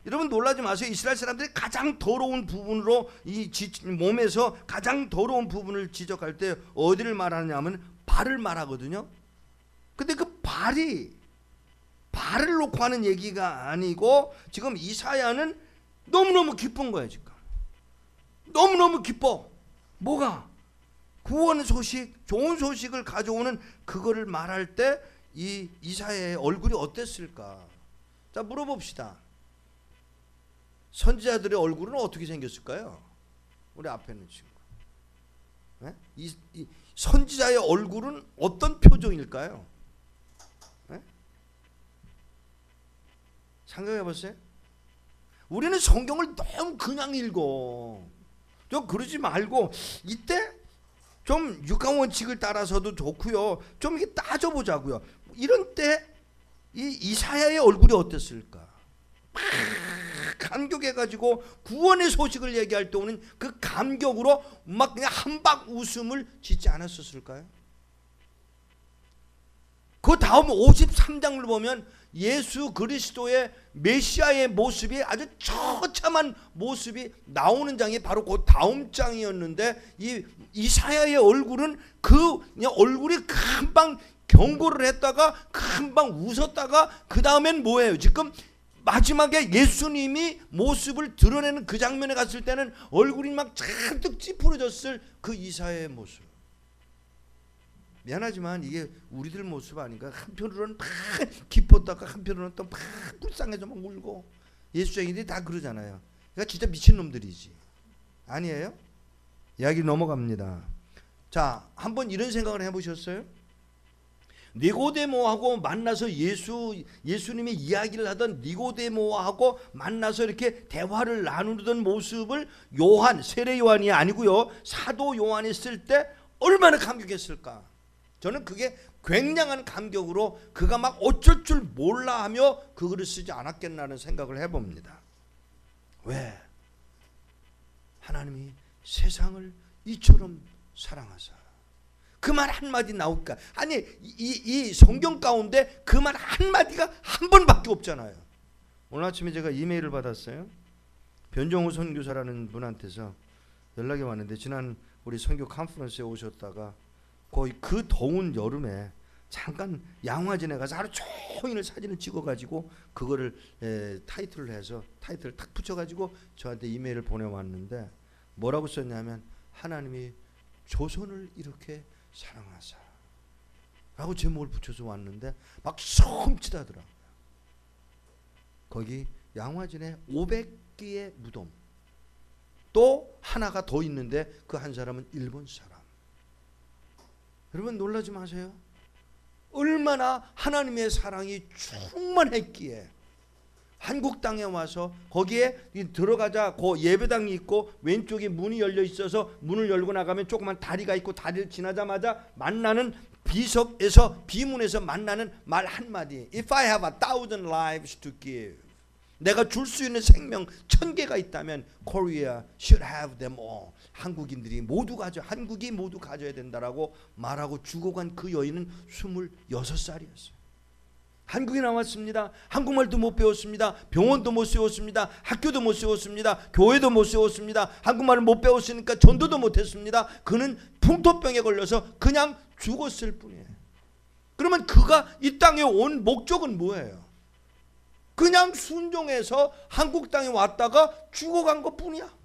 여러분 놀라지 마세요. 이스라엘 사람들이 가장 더러운 부분으로 몸에서 가장 더러운 부분을 지적할 때 어디를 말하냐면 발을 말하거든요. 근데 그 발을 놓고 하는 얘기가 아니고 지금 이사야는 너무너무 기쁜 거예요. 지금 너무너무 기뻐. 뭐가? 구원 소식, 좋은 소식을 가져오는 그거를 말할 때 이 이사야의 얼굴이 어땠을까? 자, 물어봅시다. 선지자들의 얼굴은 어떻게 생겼을까요? 우리 앞에 있는 친구. 네? 이 선지자의 얼굴은 어떤 표정일까요? 네? 생각해 보세요. 우리는 성경을 너무 그냥 읽어. 좀 그러지 말고 이때 좀 육한 원칙을 따라서도 좋고요. 좀 이렇게 따져보자고요. 이런 때 이 이사야의 얼굴이 어땠을까? 막 감격해가지고 구원의 소식을 얘기할 때 오는 그 감격으로 막 그냥 한박 웃음을 짓지 않았었을까요? 그 다음 53장을 보면 예수 그리스도의 메시아의 모습이 아주 처참한 모습이 나오는 장이 바로 그 다음 장이었는데 이 이사야의 얼굴은 그냥 얼굴이 금방 경고를 했다가 금방 웃었다가 그 다음엔 뭐예요? 지금 마지막에 예수님이 모습을 드러내는 그 장면에 갔을 때는 얼굴이 막 잔뜩 찌푸려졌을 그 이사야의 모습. 미안하지만 이게 우리들 모습 아닌가? 한편으로는 막 기뻤다가 한편으로는 또 막 불쌍해서 막 울고. 예수쟁이들이 다 그러잖아요. 그러니까 진짜 미친놈들이지. 아니에요? 이야기 넘어갑니다. 자, 한번 이런 생각을 해보셨어요? 니고데모하고 만나서 예수님이 이야기를 하던 니고데모하고 만나서 이렇게 대화를 나누던 모습을 세례 요한이 아니고요, 사도 요한이 쓸 때 얼마나 감격했을까. 저는 그게 굉장한 감격으로 그가 막 어쩔 줄 몰라 하며 그거를 쓰지 않았겠나는 생각을 해봅니다. 왜? 하나님이 세상을 이처럼 사랑하사. 그 말 한마디 나올까? 아니 이 성경 가운데 그 말 한마디가 한 번밖에 없잖아요. 오늘 아침에 제가 이메일을 받았어요. 변정우 선교사라는 분한테서 연락이 왔는데 지난 우리 선교 컨퍼런스에 오셨다가 거의 그 더운 여름에 잠깐 양화진에 가서 하루 종일 사진을 찍어가지고 그거를 타이틀을 해서 타이틀을 탁 붙여가지고 저한테 이메일을 보내왔는데 뭐라고 썼냐면 하나님이 조선을 이렇게 사랑하사 라고 제목을 붙여서 왔는데 막 섬찟하더라고요. 거기 양화진에 500개의 무덤 또 하나가 더 있는데 그 한 사람은 일본 사람. 여러분 놀라지 마세요. 얼마나 하나님의 사랑이 충만했기에 한국 땅에 와서 거기에 들어가자 그 예배당이 있고 왼쪽에 문이 열려 있어서 문을 열고 나가면 조그만 다리가 있고 다리를 지나자마자 만나는 비석에서 비문에서 만나는 말 한마디. If I have 1,000 lives to give, 내가 줄 수 있는 생명 1000개가 있다면 Korea should have them all. 한국인들이 모두 가져, 한국이 모두 가져야 된다라고 말하고 죽어간 그 여인은 26살이었어요. 한국에 나왔습니다. 한국말도 못 배웠습니다. 병원도 못 세웠습니다. 학교도 못 세웠습니다. 교회도 못 세웠습니다. 한국말을 못 배웠으니까 전도도 못 했습니다. 그는 풍토병에 걸려서 그냥 죽었을 뿐이에요. 그러면 그가 이 땅에 온 목적은 뭐예요? 그냥 순종해서 한국 땅에 왔다가 죽어간 것 뿐이야.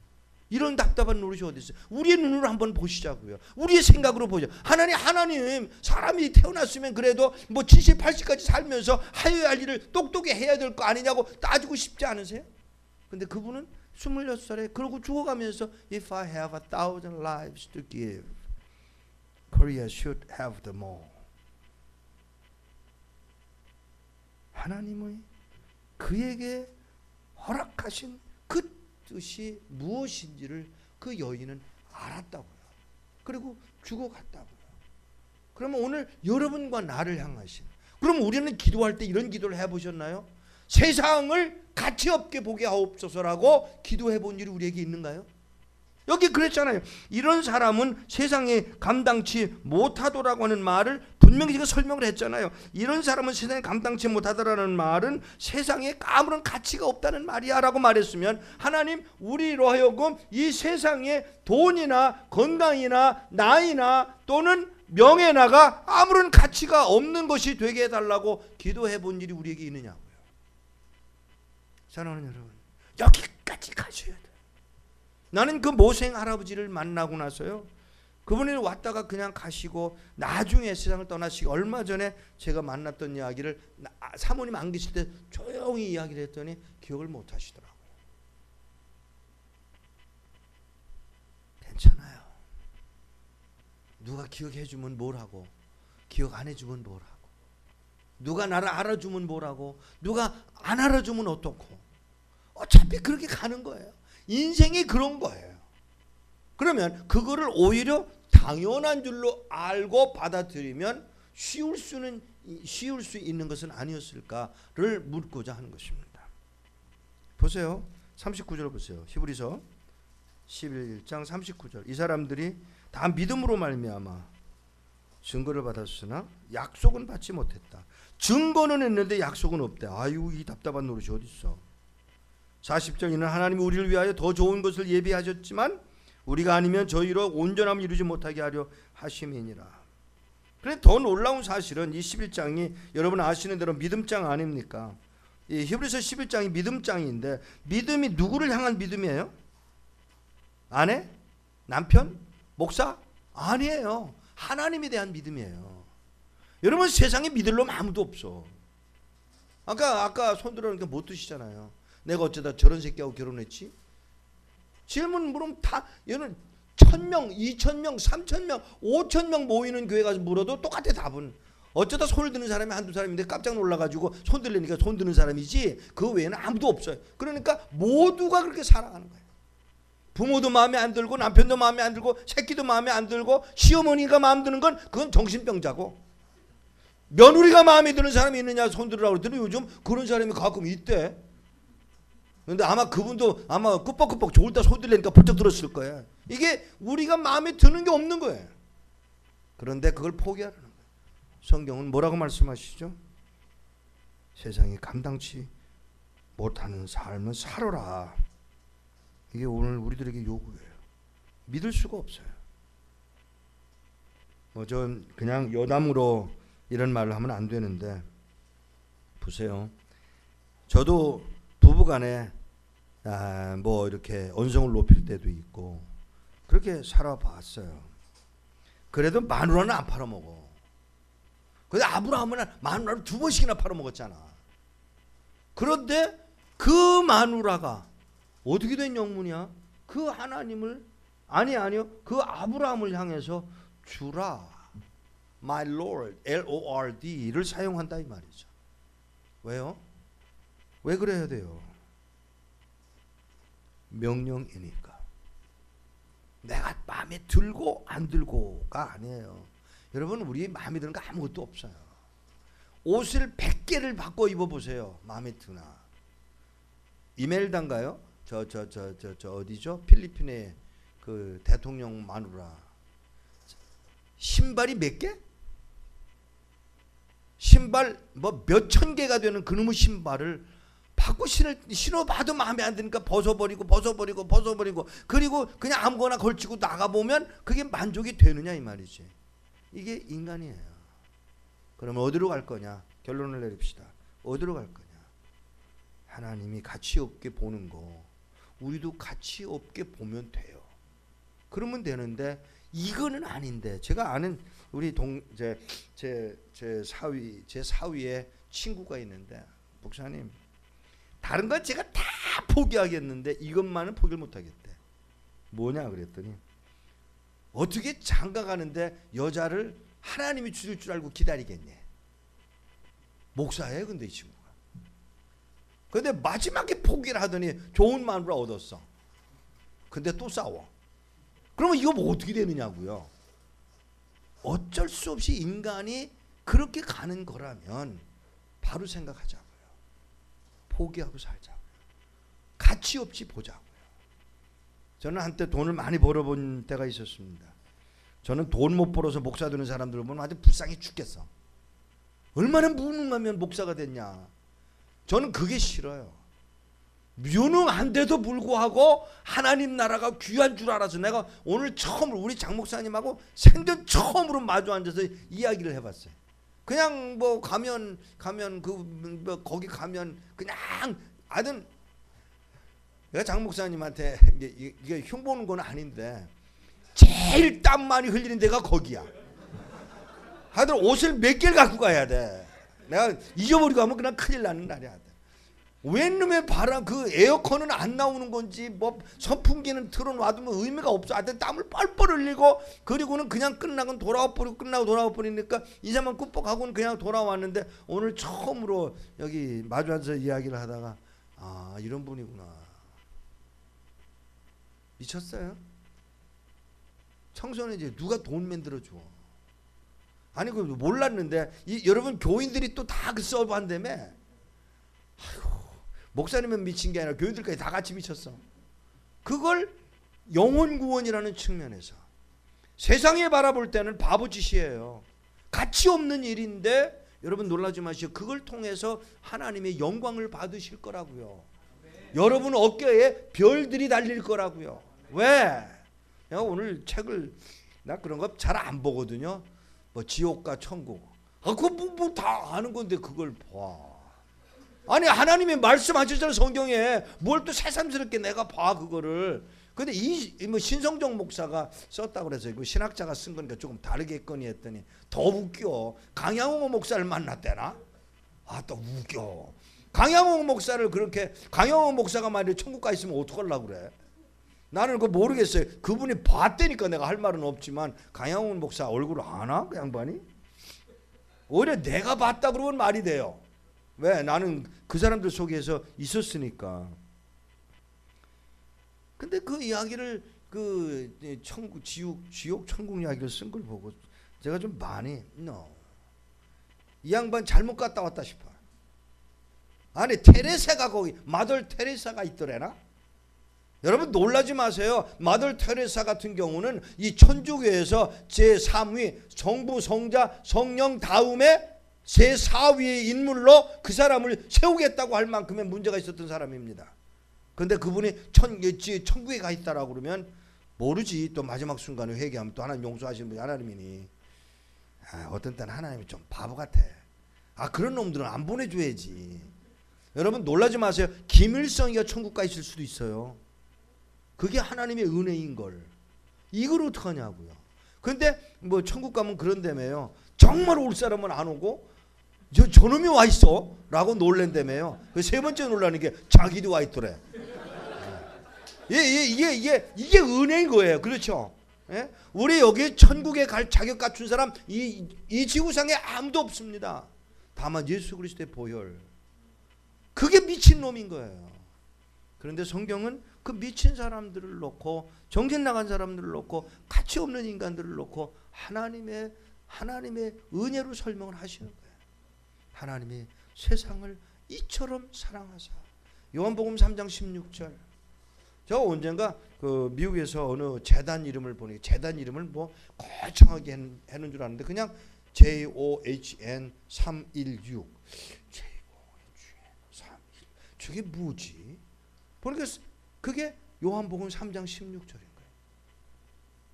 이런 답답한 노릇이 어디 있어요? 우리의 눈으로 한번 보시자고요. 우리의 생각으로 보자. 하나님 사람이 태어났으면 그래도 뭐 70, 80까지 살면서 하여야 할 일을 똑똑히 해야 될 거 아니냐고 따지고 싶지 않으세요? 근데 그분은 26살에 그러고 죽어가면서 If I have 1,000 lives to give, Korea should have them all. 하나님의 그에게 허락하신 그 뜻이 무엇인지를 그 여인은 알았다고요. 그리고 죽어갔다고요. 그러면 오늘 여러분과 나를 향하신, 그럼 우리는 기도할 때 이런 기도를 해보셨나요? 세상을 가치 없게 보게 하옵소서라고 기도해 본 일이 우리에게 있는가요? 여기 그랬잖아요. 이런 사람은 세상에 감당치 못하더라고 하는 말을 분명히 제가 설명을 했잖아요. 이런 사람은 세상에 감당치 못하더라는 말은 세상에 아무런 가치가 없다는 말이야 라고 말했으면, 하나님 우리로 하여금 이 세상에 돈이나 건강이나 나이나 또는 명예나가 아무런 가치가 없는 것이 되게 해달라고 기도해 본 일이 우리에게 있느냐고요. 사랑하는 여러분, 여기까지 가셔야 돼요. 나는 그 모생 할아버지를 만나고 나서요, 그분이 왔다가 그냥 가시고 나중에 세상을 떠나시고, 얼마 전에 제가 만났던 이야기를 사모님 안 계실 때 조용히 이야기를 했더니 기억을 못 하시더라고요. 괜찮아요. 누가 기억해 주면 뭘 하고, 기억 안 해주면 뭘 하고, 누가 나를 알아주면 뭘 하고, 누가 안 알아주면 어떻고, 어차피 그렇게 가는 거예요. 인생이 그런 거예요. 그러면 그거를 오히려 당연한 줄로 알고 받아들이면 쉬울 수 있는 것은 아니었을까를 묻고자 하는 것입니다. 보세요. 39절 보세요. 히브리서 11장 39절. 이 사람들이 다 믿음으로 말미암아 증거를 받았으나 약속은 받지 못했다. 증거는 했는데 약속은 없대. 아유, 이 답답한 노릇이 어디 있어. 40절. 이는 하나님이 우리를 위하여 더 좋은 것을 예비하셨지만 우리가 아니면 저희로 온전함을 이루지 못하게 하려 하심이니라. 그런데 더 놀라운 사실은 이 11장이 여러분 아시는 대로 믿음장 아닙니까? 이 히브리서 11장이 믿음장인데, 믿음이 누구를 향한 믿음이에요? 아내? 남편? 목사? 아니에요. 하나님에 대한 믿음이에요. 여러분, 세상에 믿을 놈 아무도 없어. 아까 손 들어오니까 못 드시잖아요. 내가 어쩌다 저런 새끼하고 결혼했지? 질문 물으면 다, 얘는 1000명, 2000명, 3000명, 5000명 모이는 교회 가서 물어도 똑같아 답은. 어쩌다 손을 드는 사람이 한두 사람인데 깜짝 놀라가지고 손 들려니까 손 드는 사람이지 그 외에는 아무도 없어요. 그러니까 모두가 그렇게 살아가는 거예요. 부모도 마음에 안 들고, 남편도 마음에 안 들고, 새끼도 마음에 안 들고, 시어머니가 마음 드는 건 그건 정신병자고, 며느리가 마음에 드는 사람이 있느냐 손 들으라고 그랬더니 요즘 그런 사람이 가끔 있대. 근데 아마 그분도 아마 끄뻑끄뻑 좋을 때 손 들리니까 벌쩍 들었을 거예요. 이게 우리가 마음에 드는 게 없는 거예요. 그런데 그걸 포기하라는 거예요. 성경은 뭐라고 말씀하시죠? 세상이 감당치 못하는 삶을 살아라. 이게 오늘 우리들에게 요구예요. 믿을 수가 없어요. 전 그냥 여담으로 이런 말을 하면 안 되는데, 보세요. 저도 부부간에 뭐 이렇게 언성을 높일 때도 있고 그렇게 살아봤어요. 그래도 마누라는 안 팔아먹어. 근데 아브라함은 마누라를 2번씩이나 팔아먹었잖아. 그런데 그 마누라가 어떻게 된 영문이야? 그 하나님을 아니요 그 아브라함을 향해서 주라, my lord, Lord를 사용한다 이 말이죠. 왜요? 왜 그래야 돼요? 명령이니까. 내가 마음에 들고 안 들고가 아니에요. 여러분, 우리 마음에 드는 거 아무것도 없어요. 옷을 100개를 바꿔 입어보세요. 마음에 드나? 이멜다인가요? 저 어디죠? 필리핀의 그 대통령 마누라 신발이 몇 개? 신발 뭐 몇천 개가 되는 그놈의 신발을 바꾸 신어봐도 마음에 안 드니까 벗어버리고 그리고 그냥 아무거나 걸치고 나가보면 그게 만족이 되느냐 이 말이지. 이게 인간이에요. 그러면 어디로 갈 거냐? 결론을 내립시다. 어디로 갈 거냐? 하나님이 가치 없게 보는 거 우리도 가치 없게 보면 돼요. 그러면 되는데 이거는 아닌데 제가 아는 우리 제 사위의 친구가 있는데 목사님 다른 건 제가 다 포기하겠는데 이것만은 포기를 못하겠대. 뭐냐 그랬더니 어떻게 장가 가는데 여자를 하나님이 주실 줄 알고 기다리겠냐. 목사예요 근데 이 친구가. 근데 마지막에 포기를 하더니 좋은 마누라 얻었어. 근데 또 싸워. 그러면 이거 뭐 어떻게 되느냐고요. 어쩔 수 없이 인간이 그렇게 가는 거라면 바로 생각하자고요. 포기하고 살자고요. 가치 없이 보자고요. 저는 한때 돈을 많이 벌어본 때가 있었습니다. 저는 돈 못 벌어서 목사 되는 사람들을 보면 아주 불쌍해 죽겠어. 얼마나 무능하면 목사가 됐냐. 저는 그게 싫어요. 무능한데도 불구하고 하나님 나라가 귀한 줄 알아서 내가 오늘 처음으로 우리 장 목사님하고 생전 처음으로 마주 앉아서 이야기를 해봤어요. 그냥 뭐 가면 뭐 거기 가면 그냥 아든 내가 장 목사님한테 이게 흉보는 건 아닌데 제일 땀 많이 흘리는 데가 거기야. 하여튼 옷을 몇 개를 갖고 가야 돼. 내가 잊어버리고 하면 그냥 큰일 나는 날이야. 웬 놈의 바람 그 에어컨은 안 나오는 건지 뭐 선풍기는 틀어놔두면 의미가 없어. 하여튼 땀을 뻘뻘 흘리고 그리고는 그냥 끝나고 돌아와 버리니까 이사만 꾹뻑하고는 그냥 돌아왔는데 오늘 처음으로 여기 마주 앉아서 이야기를 하다가 아 이런 분이구나. 미쳤어요? 청소는 이제 누가 돈 만들어줘. 아니 그 몰랐는데 여러분 교인들이 또 다 그 서브 한다며. 아이고 목사님은 미친 게 아니라 교인들까지 다 같이 미쳤어. 그걸 영혼 구원이라는 측면에서 세상에 바라볼 때는 바보짓이에요. 가치 없는 일인데 여러분 놀라지 마시고 그걸 통해서 하나님의 영광을 받으실 거라고요. 여러분 어깨에 별들이 달릴 거라고요. 왜? 내가 오늘 책을 나 그런 거 잘 안 보거든요. 뭐 지옥과 천국. 그거 뭐 다 아는 건데 그걸 봐. 아니 하나님이 말씀하셨잖아요 성경에. 뭘 또 새삼스럽게 내가 봐 그거를. 근데 뭐 신성정 목사가 썼다고 그래서 그 신학자가 쓴 거니까 조금 다르겠거니 했더니 더 웃겨. 강양호 목사를 만났대나? 아 또 웃겨. 강양호 목사를 그렇게 강양호 목사가 만약에 천국 가 있으면 어떡하려고 그래. 나는 그거 모르겠어요. 그분이 봤다니까 내가 할 말은 없지만 강양호 목사 얼굴을 아나? 그 양반이? 오히려 내가 봤다 그러면 말이 돼요. 왜? 나는 그 사람들 속에서 있었으니까. 근데 그 이야기를 그 천국 지옥 천국 이야기를 쓴 걸 보고 제가 좀 많이 이 양반 잘못 갔다 왔다 싶어. 아니 테레사가 거기 마들 테레사가 있더래나? 여러분 놀라지 마세요. 마들 테레사 같은 경우는 이 천주교에서 제3위 성부 성자 성령 다음에 제4위의 인물로 그 사람을 세우겠다고 할 만큼의 문제가 있었던 사람입니다. 그런데 그분이 천국에 가 있다라고 그러면 모르지. 또 마지막 순간에 회개하면 또 하나님 용서하시는 분이 하나님이니. 어떤 때는 하나님이 좀 바보 같아. 그런 놈들은 안 보내줘야지. 여러분 놀라지 마세요. 김일성이가 천국 가 있을 수도 있어요. 그게 하나님의 은혜인 걸. 이걸 어떡하냐고요. 근데 뭐 천국 가면 그런다며요. 정말 올 사람은 안 오고 저놈이 와 있어 라고 놀랜다며요. 세 번째 놀라는 게 자기도 와 있더래. 이게 은혜인 거예요. 그렇죠? 예? 우리 여기 천국에 갈 자격 갖춘 사람 이 지구상에 아무도 없습니다. 다만 예수 그리스도의 보혈. 그게 미친 놈인 거예요. 그런데 성경은 그 미친 사람들을 놓고 정신 나간 사람들을 놓고 가치 없는 인간들을 놓고 하나님의 은혜로 설명을 하시는 거예요. 하나님이 세상을 이처럼 사랑하사 요한복음 3장 16절. 저 언젠가 그 미국에서 어느 재단 이름을 보니 재단 이름을 뭐 거창하게 해놓은 줄 알았는데 그냥 JOHN 316 저게 뭐지? 보니까 그게 요한복음 3장 16절인 거예요.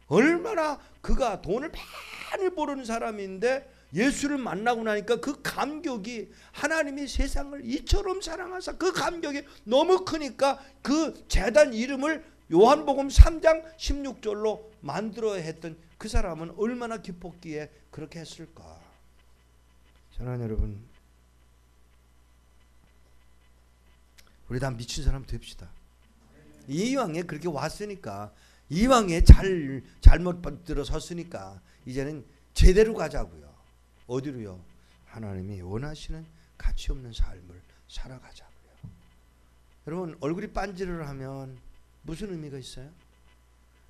얼마나 그가 돈을 많이 버는 사람인데 예수를 만나고 나니까 그 감격이 하나님이 세상을 이처럼 사랑하사 그 감격이 너무 크니까 그 제단 이름을 요한복음 3장 16절로 만들어야 했던 그 사람은 얼마나 기뻤기에 그렇게 했을까. 사랑하는 여러분, 우리 다 미친 사람 됩시다. 이왕에 그렇게 왔으니까 이왕에 잘못 들어섰으니까 이제는 제대로 가자고요. 어디로요? 하나님이 원하시는 가치 없는 삶을 살아가자고요. 여러분 얼굴이 반지를 하면 무슨 의미가 있어요?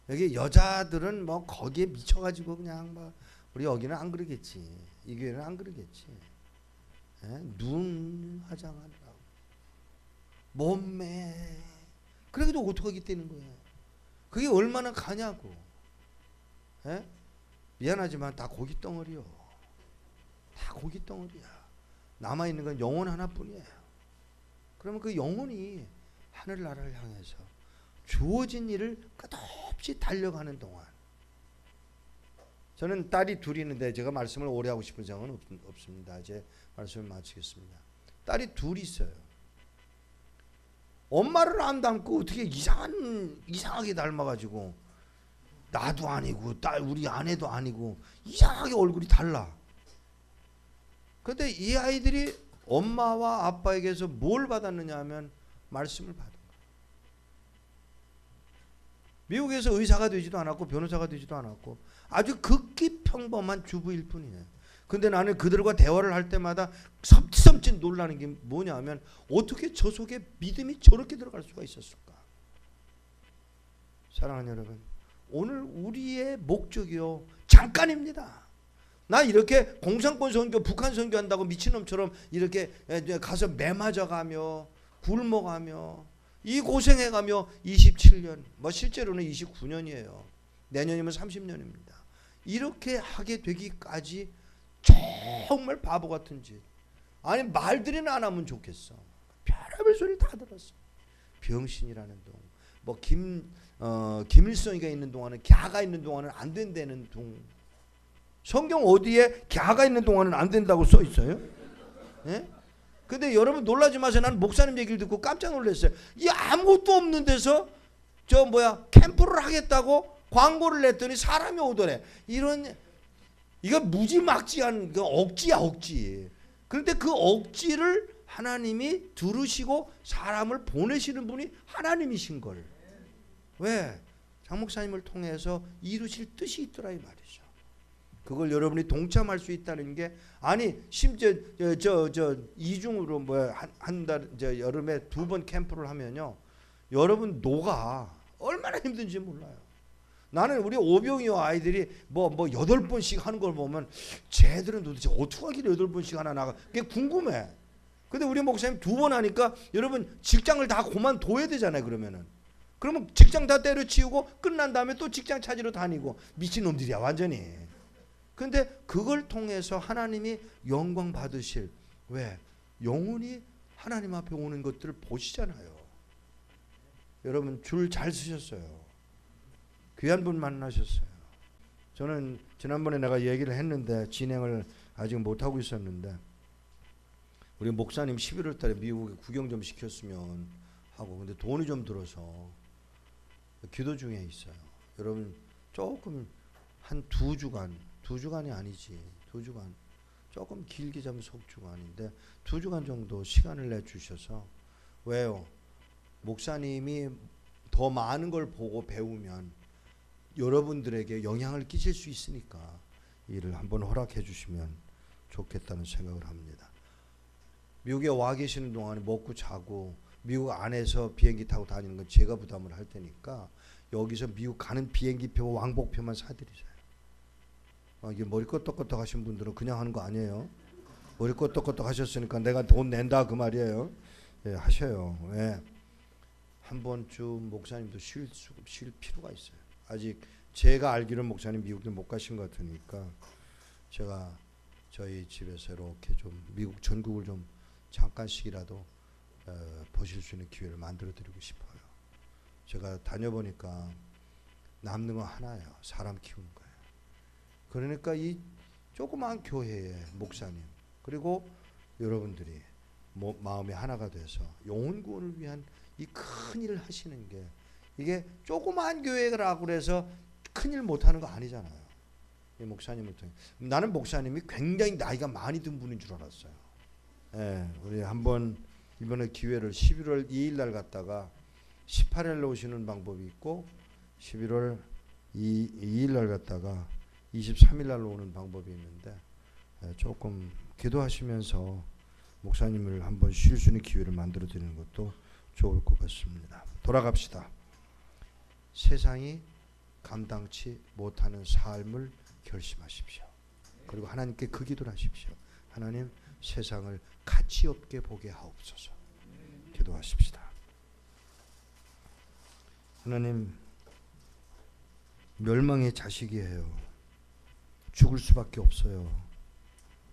여기 여자들은 뭐 거기에 미쳐가지고 그냥 막 우리 여기는 안 그러겠지. 이 교회는 안 그러겠지. 눈 화장한다고 몸매 그래도 어떻게 되는 거예요? 그게 얼마나 가냐고. 미안하지만 다 고기 덩어리요. 다 고기 덩어리야. 남아있는 건 영혼 하나뿐이에요. 그러면 그 영혼이 하늘나라를 향해서 주어진 일을 끝없이 달려가는 동안 저는 딸이 둘이 있는데 제가 말씀을 오래 하고 싶은 생각은 없습니다. 이제 말씀을 마치겠습니다. 딸이 둘이 있어요. 엄마를 안 닮고 어떻게 이상하게 닮아가지고 나도 아니고 우리 아내도 아니고 이상하게 얼굴이 달라. 그런데 이 아이들이 엄마와 아빠에게서 뭘 받았느냐 하면 말씀을 받은 거예요. 미국에서 의사가 되지도 않았고 변호사가 되지도 않았고 아주 극히 평범한 주부일 뿐이에요. 근데 나는 그들과 대화를 할 때마다 섬찟 놀라는 게 뭐냐 하면 어떻게 저 속에 믿음이 저렇게 들어갈 수가 있었을까. 사랑하는 여러분, 오늘 우리의 목적이요 잠깐입니다. 나 이렇게 공산권 선교, 북한 선교한다고 미친놈처럼 이렇게 가서 매 맞아가며 굶어가며 이 고생해가며 27년, 뭐 실제로는 29년이에요. 내년이면 30년입니다. 이렇게 하게 되기까지 정말 바보 같은 짓. 아니 말들이나 안 하면 좋겠어. 별의별 소리 다 들었어. 병신이라는 동. 뭐 김일성이가 있는 동안은 갸가 있는 동안은 안 된다는 동. 성경 어디에 갸가 있는 동안은 안 된다고 써 있어요? 예? 근데 여러분 놀라지 마세요. 난 목사님 얘기를 듣고 깜짝 놀랐어요. 이 아무것도 없는 데서 캠프를 하겠다고 광고를 냈더니 사람이 오더래. 이거 무지막지한 그 억지야 억지. 그런데 그 억지를 하나님이 들으시고 사람을 보내시는 분이 하나님이신 걸. 왜? 장 목사님을 통해서 이루실 뜻이 있더라 이 말이죠. 그걸 여러분이 동참할 수 있다는 게 아니 심지어 이중으로 한 달 여름에 2번 캠프를 하면요 여러분 녹아 얼마나 힘든지 몰라요. 나는 우리 오병이와 아이들이 뭐 8번씩 하는 걸 보면 쟤들은 도대체 어떻게 하길래 8번씩 하나 나가 그게 궁금해. 근데 우리 목사님 2번 하니까 여러분 직장을 다 그만둬야 되잖아요. 그러면 직장 다 때려치우고 끝난 다음에 또 직장 찾으러 다니고 미친놈들이야 완전히. 근데 그걸 통해서 하나님이 영광 받으실 왜? 영혼이 하나님 앞에 오는 것들을 보시잖아요. 여러분 줄 잘 쓰셨어요. 귀한 분 만나셨어요. 저는 지난번에 내가 얘기를 했는데 진행을 아직 못하고 있었는데 우리 목사님 11월 달에 미국에 구경 좀 시켰으면 하고 근데 돈이 좀 들어서 기도 중에 있어요. 여러분 조금 한 2주간이 아니지 2주간 조금 길게 잡으면 속주간인데 2주간 정도 시간을 내주셔서 왜요? 목사님이 더 많은 걸 보고 배우면 여러분들에게 영향을 끼칠 수 있으니까 이를 한번 허락해 주시면 좋겠다는 생각을 합니다. 미국에 와 계시는 동안에 먹고 자고 미국 안에서 비행기 타고 다니는 건 제가 부담을 할 테니까 여기서 미국 가는 비행기표 왕복표만 사드리세요. 이게 머리 끄떡끄떡 하신 분들은 그냥 하는 거 아니에요. 머리 끄떡끄떡 하셨으니까 내가 돈 낸다 그 말이에요. 예, 하셔요. 예. 한 번쯤 목사님도 쉴 필요가 있어요. 아직 제가 알기로는 목사님 미국도 못 가신 것 같으니까 제가 저희 집에서 이렇게 좀 미국 전국을 좀 잠깐씩이라도 보실 수 있는 기회를 만들어 드리고 싶어요. 제가 다녀보니까 남는 건 하나예요. 사람 키우는 거예요. 그러니까 이 조그만 교회의 목사님 그리고 여러분들이 마음이 하나가 돼서 영혼 구원을 위한 이 큰 일을 하시는 게 이게 조그만 교회라고 그래서 큰일 못하는 거 아니잖아요. 이 목사님을 통해 나는 목사님이 굉장히 나이가 많이 든 분인 줄 알았어요. 예, 우리 한번 이번에 기회를 11월 2일 날 갔다가 18일 오시는 방법이 있고 11월 2일 날 갔다가 23일 날 오는 방법이 있는데 조금 기도하시면서 목사님을 한번 쉴 수 있는 기회를 만들어 드리는 것도 좋을 것 같습니다. 돌아갑시다. 세상이 감당치 못하는 삶을 결심하십시오. 그리고 하나님께 그 기도를 하십시오. 하나님, 세상을 가치 없게 보게 하옵소서. 기도하십시다. 하나님, 멸망의 자식이에요. 죽을 수밖에 없어요.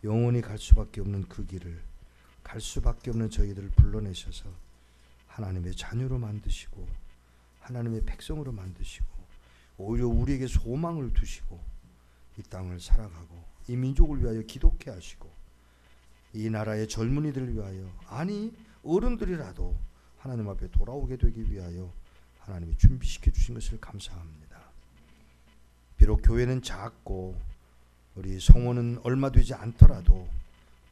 영원히 갈 수밖에 없는 그 길을 갈 수밖에 없는 저희들을 불러내셔서 하나님의 자녀로 만드시고 하나님의 백성으로 만드시고 오히려 우리에게 소망을 두시고 이 땅을 살아가고 이 민족을 위하여 기독케 하시고 이 나라의 젊은이들을 위하여 아니 어른들이라도 하나님 앞에 돌아오게 되기 위하여 하나님이 준비시켜 주신 것을 감사합니다. 비록 교회는 작고 우리 성원은 얼마 되지 않더라도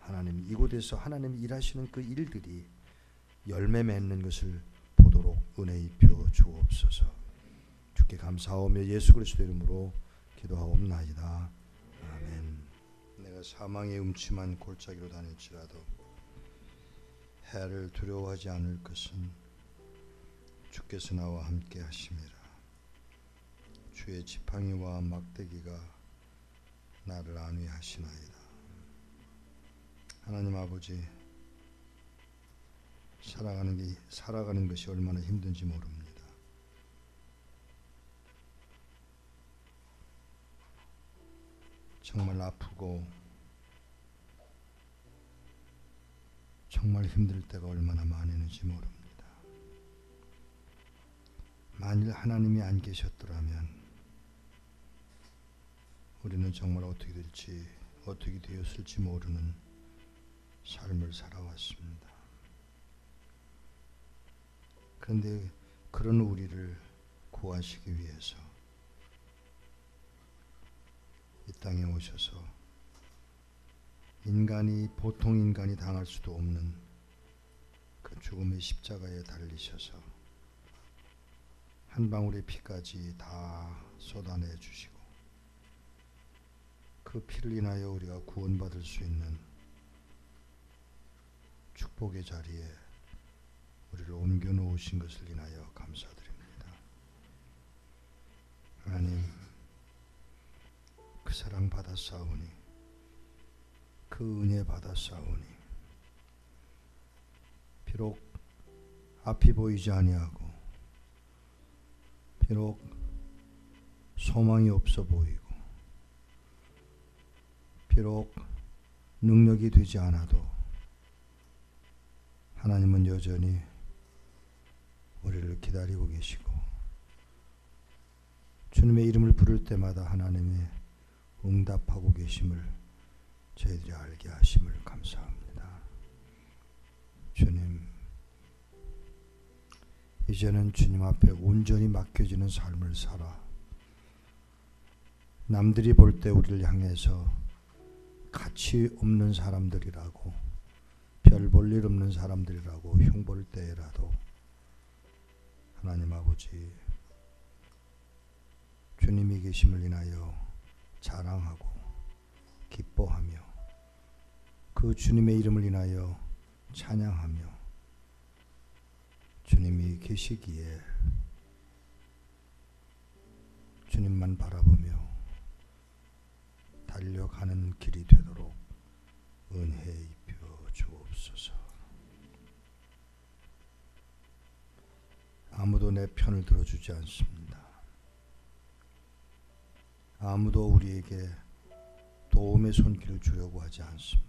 하나님 이곳에서 하나님이 일하시는 그 일들이 열매 맺는 것을 보도록 은혜 입혀 주옵소서. 주께 감사하며 예수 그리스도 이름으로 기도하옵나이다. 아멘. 내가 사망의 음침한 골짜기로 다닐지라도 해를 두려워하지 않을 것은 주께서 나와 함께 하심이라. 주의 지팡이와 막대기가 나를 안위하시나이다. 하나님 아버지, 살아가는 것이 얼마나 힘든지 모릅니다. 정말 아프고 정말 힘들 때가 얼마나 많은지 모릅니다. 만일 하나님이 안 계셨더라면 우리는 정말 어떻게 될지 어떻게 되었을지 모르는 삶을 살아왔습니다. 그런데 그런 우리를 구하시기 위해서 이 땅에 오셔서 보통 인간이 당할 수도 없는 그 죽음의 십자가에 달리셔서 한 방울의 피까지 다 쏟아내 주시고 그 피를 인하여 우리가 구원받을 수 있는 축복의 자리에 우리를 옮겨 놓으신 것을 인하여 감사드립니다. 하나님, 그 사랑 받았사오니 그 은혜 받았사오니 비록 앞이 보이지 아니하고 비록 소망이 없어 보이고 비록 능력이 되지 않아도 하나님은 여전히 우리를 기다리고 계시고 주님의 이름을 부를 때마다 하나님의 응답하고 계심을 저희들이 알게 하심을 감사합니다. 주님, 이제는 주님 앞에 온전히 맡겨지는 삶을 살아 남들이 볼 때 우리를 향해서 가치 없는 사람들이라고 별 볼 일 없는 사람들이라고 흉볼 때라도 하나님 아버지 주님이 계심을 인하여 자랑하고 기뻐하며 그 주님의 이름을 인하여 찬양하며 주님이 계시기에 주님만 바라보며 달려가는 길이 되도록 은혜 입혀 주옵소서. 아무도 내 편을 들어주지 않습니다. 아무도 우리에게 도움의 손길을 주려고 하지 않습니다.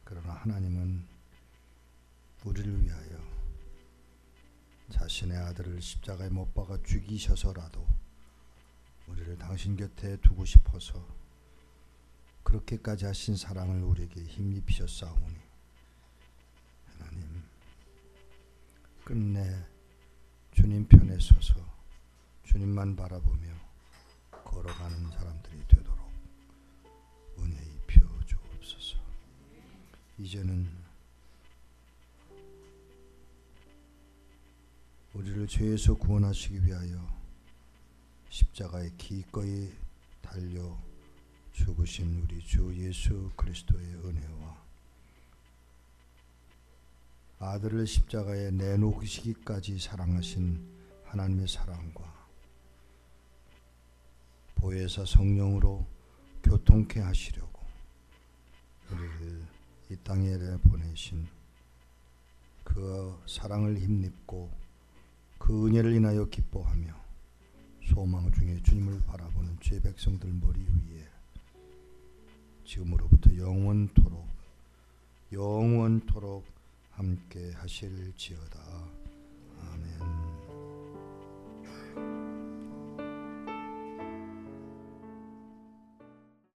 그러나 하나님은 우리를 위하여 자신의 아들을 십자가에 못 박아 죽이셔서라도 우리를 당신 곁에 두고 싶어서 그렇게까지 하신 사랑을 우리에게 힘입히셨사오니 하나님 끝내 주님 편에 서서 주님만 바라보며 걸어가는 사람들이 되도록 은혜 입혀 주옵소서. 이제는 우리를 죄에서 구원하시기 위하여 십자가에 기꺼이 달려 죽으신 우리 주 예수 그리스도의 은혜와 아들을 십자가에 내놓으시기까지 사랑하신 하나님의 사랑과 보혜사 성령으로 교통케 하시려고 우리를 이 땅에 보내신 그 사랑을 힘입고 그 은혜를 인하여 기뻐하며 소망 중에 주님을 바라보는 죄 백성들 머리 위에 지금으로부터 영원토록 함께 하실지어다.